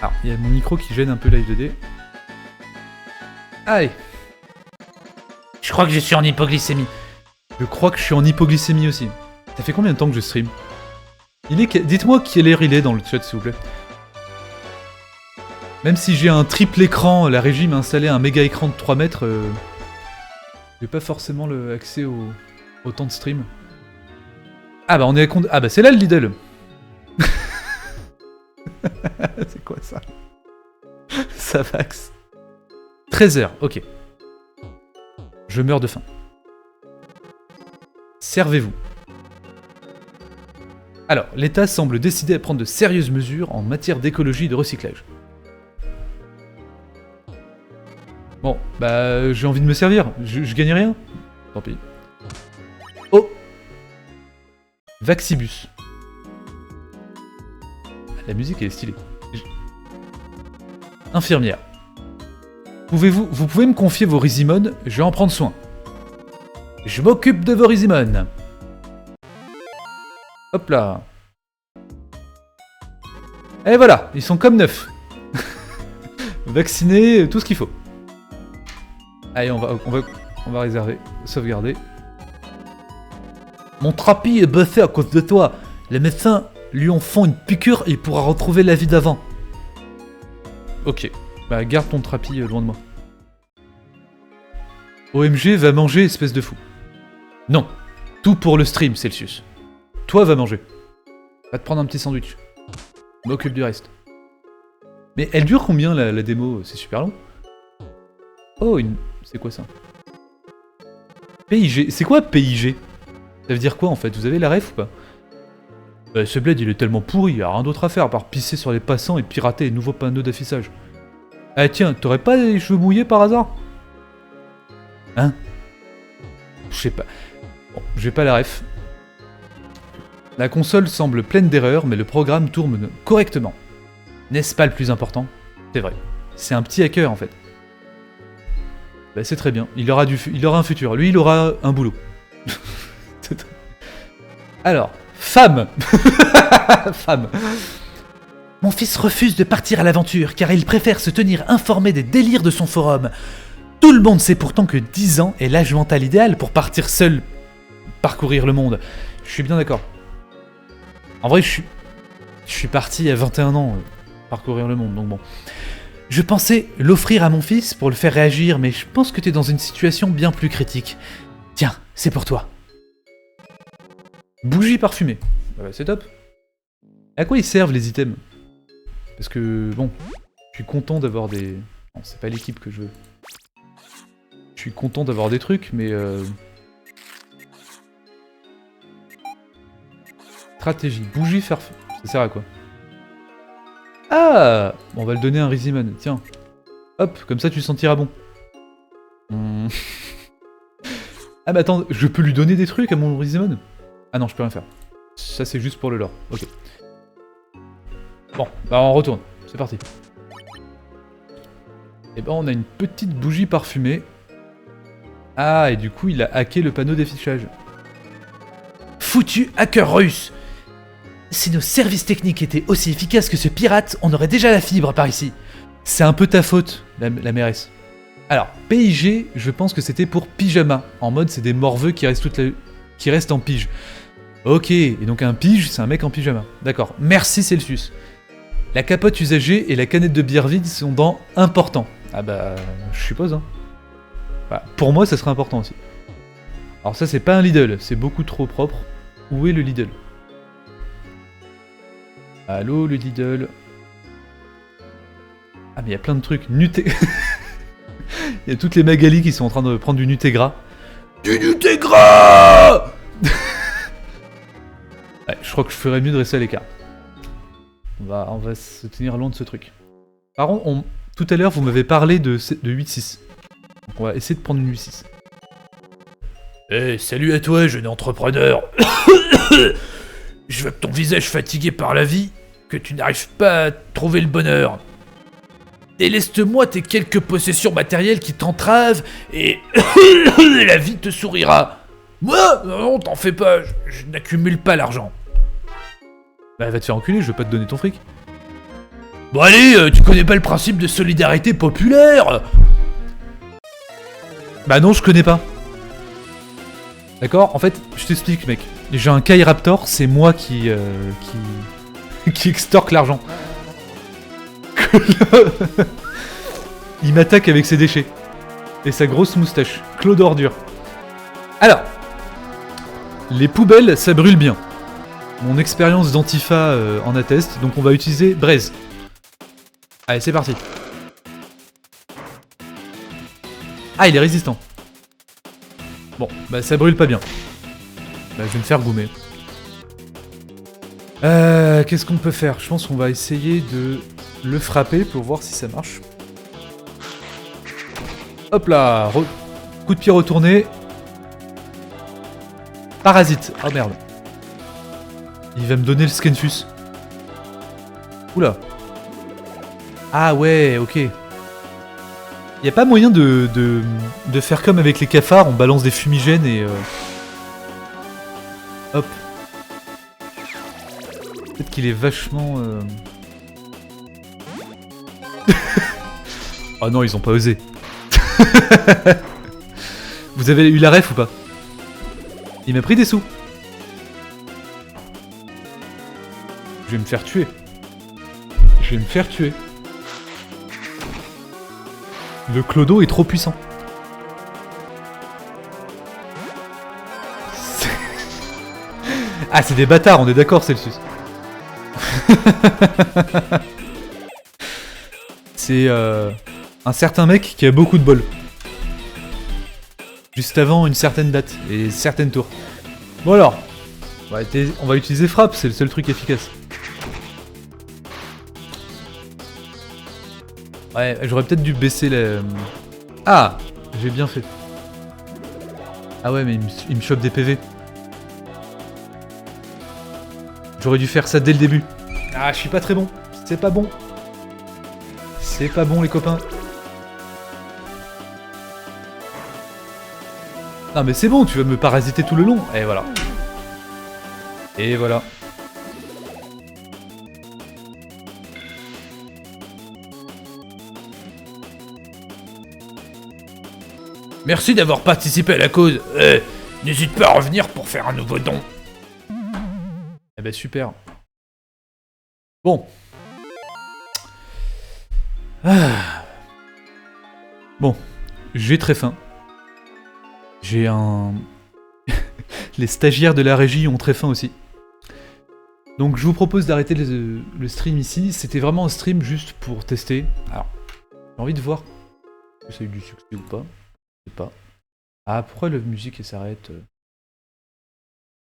Alors, il y a mon micro qui gêne un peu Live 2D. Allez.
Je crois que je suis en hypoglycémie.
Je crois que je suis en hypoglycémie aussi. Ça fait combien de temps que je stream? Dites-moi quelle heure il est dans le chat, s'il vous plaît. Même si j'ai un triple écran, la régie m'a installé un méga écran de 3 mètres, j'ai pas forcément accès au temps de stream. Ah bah on est à compte... Ah bah c'est là le Lidl. C'est quoi ça? Ça vax. 13h, ok. Je meurs de faim. Servez-vous. Alors, l'État semble décidé à prendre de sérieuses mesures en matière d'écologie et de recyclage. Bon, bah j'ai envie de me servir. Je gagne rien. Tant pis. Oh! Vaxibus. La musique elle est stylée. Infirmière. Vous pouvez me confier vos Rizimon, je vais en prendre soin. Je m'occupe de vos Rizimon. Hop là. Et voilà, ils sont comme neufs. Vaccinés, tout ce qu'il faut. Allez, on va réserver, sauvegarder. Mon trapi est buffé à cause de toi. Les médecins lui en font une piqûre et il pourra retrouver la vie d'avant. Ok, bah garde ton trapi loin de moi. OMG, va manger, espèce de fou. Non, tout pour le stream, Celsius. Toi, va manger. Va te prendre un petit sandwich. Je m'occupe du reste. Mais elle dure combien la démo? C'est super long. Oh, c'est quoi ça? PIG. C'est quoi PIG? Ça veut dire quoi en fait? Vous avez la ref ou pas? Ce bled il est tellement pourri, y a rien d'autre à faire à part pisser sur les passants et pirater les nouveaux panneaux d'affichage. Ah tiens, t'aurais pas les cheveux mouillés par hasard? Hein? Je sais pas. Bon, j'ai pas la ref. La console semble pleine d'erreurs, mais le programme tourne correctement. N'est-ce pas le plus important? C'est vrai. C'est un petit hacker en fait. Bah c'est très bien. Il aura un futur. Lui, il aura un boulot. Alors, femme. Femme. Mon fils refuse de partir à l'aventure car il préfère se tenir informé des délires de son forum. Tout le monde sait pourtant que 10 ans est l'âge mental idéal pour partir seul parcourir le monde. Je suis bien d'accord. En vrai, je suis parti à 21 ans parcourir le monde, donc bon. Je pensais l'offrir à mon fils pour le faire réagir, mais je pense que t'es dans une situation bien plus critique. Tiens, c'est pour toi. Bougie parfumée. Bah, c'est top. À quoi ils servent les items? Parce que, bon, je suis content d'avoir des... Non, c'est pas l'équipe que je veux. Je suis content d'avoir des trucs, mais... Stratégie. Bougie faire... Ça sert à quoi? Ah! On va le donner à un Riziman, tiens. Hop, comme ça tu sentiras bon. Ah mais attends, je peux lui donner des trucs à mon Riziman? Ah non, je peux rien faire. Ça c'est juste pour le lore, ok. Bon, bah on retourne, c'est parti. Et ben on a une petite bougie parfumée. Ah, et du coup il a hacké le panneau d'affichage. Foutu hacker russe! Si nos services techniques étaient aussi efficaces que ce pirate, on aurait déjà la fibre par ici. C'est un peu ta faute, la mairesse. Alors, PIG, je pense que c'était pour pyjama. En mode, c'est des morveux qui restent en pige. Ok, et donc un pige, c'est un mec en pyjama. D'accord, merci Celsius. La capote usagée et la canette de bière vide sont dans important. Ah bah, je suppose, hein. Bah, pour moi, ça serait important aussi. Alors ça, c'est pas un Lidl, c'est beaucoup trop propre. Où est le Lidl? Allô, le Lidl. Ah, mais il y a plein de trucs. Il y a toutes les Magali qui sont en train de prendre du Nutégras. Du Nutégras. Ouais, je crois que je ferais mieux de rester à l'écart. On va se tenir loin de ce truc. Par contre, tout à l'heure, vous m'avez parlé de 8-6. Donc on va essayer de prendre une 8-6. Salut à toi, jeune entrepreneur. Je vois que ton visage fatigué par la vie, que tu n'arrives pas à trouver le bonheur. Déleste-moi tes quelques possessions matérielles qui t'entravent et la vie te sourira. Moi, non, t'en fais pas, je n'accumule pas l'argent. Bah va te faire enculer, je veux pas te donner ton fric. Bon allez, tu connais pas le principe de solidarité populaire? Bah non, je connais pas. D'accord? En fait, je t'explique mec. J'ai un Kai Raptor, c'est moi qui extorque l'argent. Il m'attaque avec ses déchets. Et sa grosse moustache. Claude Ordure. Alors. Les poubelles, ça brûle bien. Mon expérience d'Antifa en atteste, donc on va utiliser braise. Allez, c'est parti. Ah, il est résistant. Bon, bah ça brûle pas bien. Bah je vais me faire goumer. Qu'est-ce qu'on peut faire? Je pense qu'on va essayer de le frapper pour voir si ça marche. Hop là, coup de pied retourné. Parasite. Oh merde. Il va me donner le Skenfus. Oula. Ah ouais, ok. Y a pas moyen de faire comme avec les cafards, on balance des fumigènes et... Hop. Peut-être qu'il est vachement... Oh non, ils ont pas osé. Vous avez eu la ref ou pas? Il m'a pris des sous. Je vais me faire tuer. Je vais me faire tuer. Le clodo est trop puissant. Ah, c'est des bâtards, on est d'accord, Celsius. C'est un certain mec qui a beaucoup de bol. Juste avant une certaine date et certaines tours. Bon alors, on va utiliser frappe, c'est le seul truc efficace. Ouais, j'aurais peut-être dû baisser la... Ah, j'ai bien fait. Ah ouais, mais il me chope des PV. J'aurais dû faire ça dès le début. Ah, je suis pas très bon. C'est pas bon. C'est pas bon, les copains. Non, mais c'est bon, tu vas me parasiter tout le long. Et voilà. Et voilà.
Merci d'avoir participé à la cause. N'hésite pas à revenir pour faire un nouveau don.
Eh ben super. Bon. Ah. Bon, j'ai très faim. J'ai un... Les stagiaires de la régie ont très faim aussi. Donc je vous propose d'arrêter le stream ici. C'était vraiment un stream juste pour tester. Alors, j'ai envie de voir si ça a eu du succès ou pas. Je sais pas. Ah, pourquoi la musique s'arrête?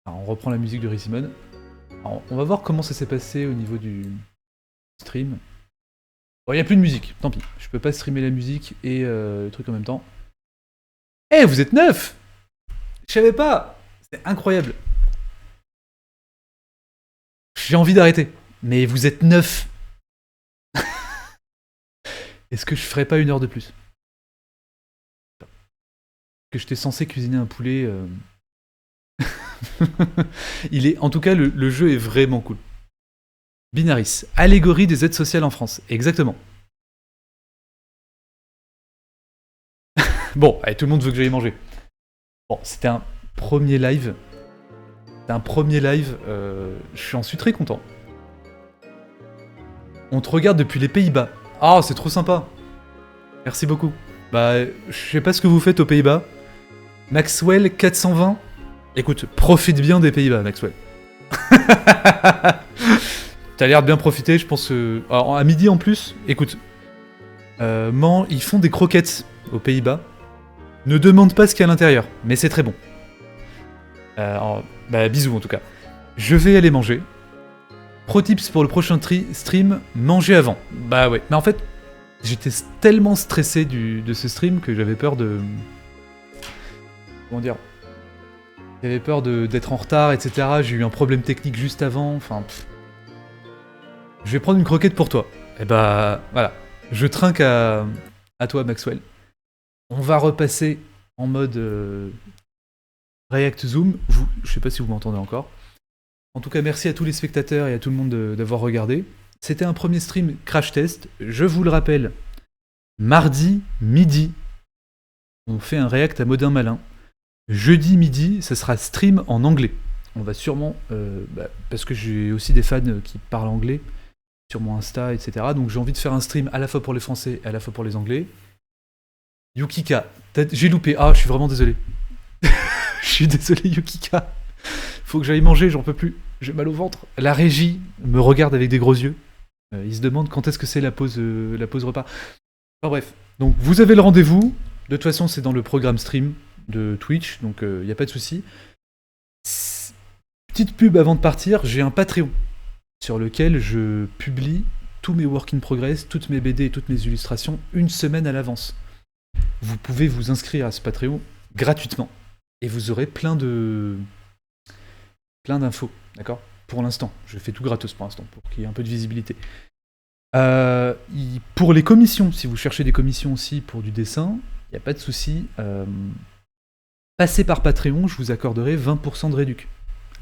Alors, on reprend la musique de Rissimon. Alors, on va voir comment ça s'est passé au niveau du stream. Bon, il n'y a plus de musique, tant pis. Je peux pas streamer la musique et le truc en même temps. Eh, vous êtes 9! Je savais pas! C'est incroyable. J'ai envie d'arrêter. Mais vous êtes 9! Est-ce que je ferais pas 1 heure de plus? Que j'étais censé cuisiner un poulet... Il est, en tout cas, le jeu est vraiment cool. Binaris, allégorie des aides sociales en France. Exactement. Bon, allez, tout le monde veut que j'aille manger. Bon, c'était un premier live. J'en suis très content. On te regarde depuis les Pays-Bas. Ah, c'est trop sympa. Merci beaucoup. Bah, je sais pas ce que vous faites aux Pays-Bas. Maxwell 420. Écoute, profite bien des Pays-Bas, Maxwell. T'as l'air de bien profiter, je pense. Alors, à midi en plus, écoute. Ils font des croquettes aux Pays-Bas. Ne demande pas ce qu'il y a à l'intérieur, mais c'est très bon. Bisous en tout cas. Je vais aller manger. Pro tips pour le prochain stream, manger avant. Bah ouais, mais en fait, j'étais tellement stressé de ce stream que j'avais peur de... Comment dire? J'avais peur d'être en retard, etc. J'ai eu un problème technique juste avant, enfin... Je vais prendre une croquette pour toi. Et bah, voilà. Je trinque à toi, Maxwell. On va repasser en mode React Zoom. Je sais pas si vous m'entendez encore. En tout cas, merci à tous les spectateurs et à tout le monde d'avoir regardé. C'était un premier stream crash test. Je vous le rappelle, mardi midi, on fait un React à Modin Malin. Jeudi midi, ça sera stream en anglais. On va sûrement... parce que j'ai aussi des fans qui parlent anglais sur mon Insta, etc. Donc j'ai envie de faire un stream à la fois pour les Français et à la fois pour les Anglais. Yukika, j'ai loupé. Ah, je suis vraiment désolé. Je suis désolé, Yukika. Faut que j'aille manger, j'en peux plus. J'ai mal au ventre. La régie me regarde avec des gros yeux. Ils se demandent quand est-ce que c'est la pause repas. Enfin bref, donc vous avez le rendez-vous. De toute façon, c'est dans le programme stream de Twitch, donc il n'y a pas de souci. Petite pub avant de partir, j'ai un Patreon sur lequel je publie tous mes work in progress, toutes mes BD et toutes mes illustrations 1 semaine à l'avance. Vous pouvez vous inscrire à ce Patreon gratuitement et vous aurez plein d'infos, d'accord? Pour l'instant, je fais tout gratos pour l'instant, pour qu'il y ait un peu de visibilité. Pour les commissions, si vous cherchez des commissions aussi pour du dessin, il n'y a pas de souci. Passez par Patreon, je vous accorderai 20% de réduc.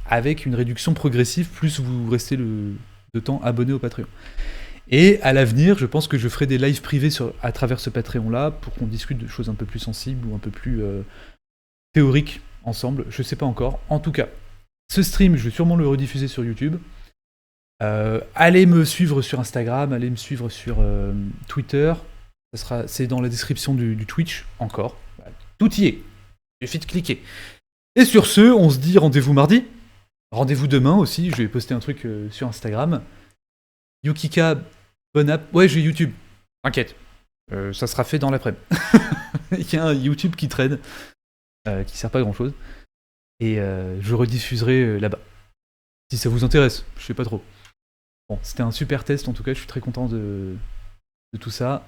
Avec une réduction progressive, plus vous restez de temps abonné au Patreon. Et à l'avenir, je pense que je ferai des lives privés à travers ce Patreon-là, pour qu'on discute de choses un peu plus sensibles ou un peu plus théorique ensemble, je sais pas encore. En tout cas, ce stream, je vais sûrement le rediffuser sur YouTube. Allez me suivre sur Instagram, allez me suivre sur Twitter. C'est dans la description du Twitch, encore. Tout y est. Il suffit de cliquer. Et sur ce, on se dit rendez-vous mardi. Rendez-vous demain aussi, je vais poster un truc sur Instagram. Yukika, bonne app. Ouais, j'ai YouTube. T'inquiète. Ça sera fait dans l'après-midi. Il y a un YouTube qui traîne, qui sert pas à grand-chose. Et je rediffuserai là-bas. Si ça vous intéresse, je sais pas trop. Bon, c'était un super test en tout cas, je suis très content de tout ça.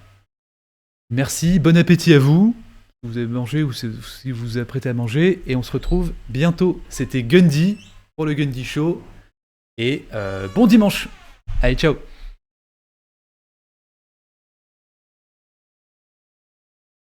Merci, bon appétit à vous. Si vous avez mangé ou si vous vous apprêtez à manger. Et on se retrouve bientôt. C'était Gundy pour le Gundy Show. Et bon dimanche. Allez, ciao.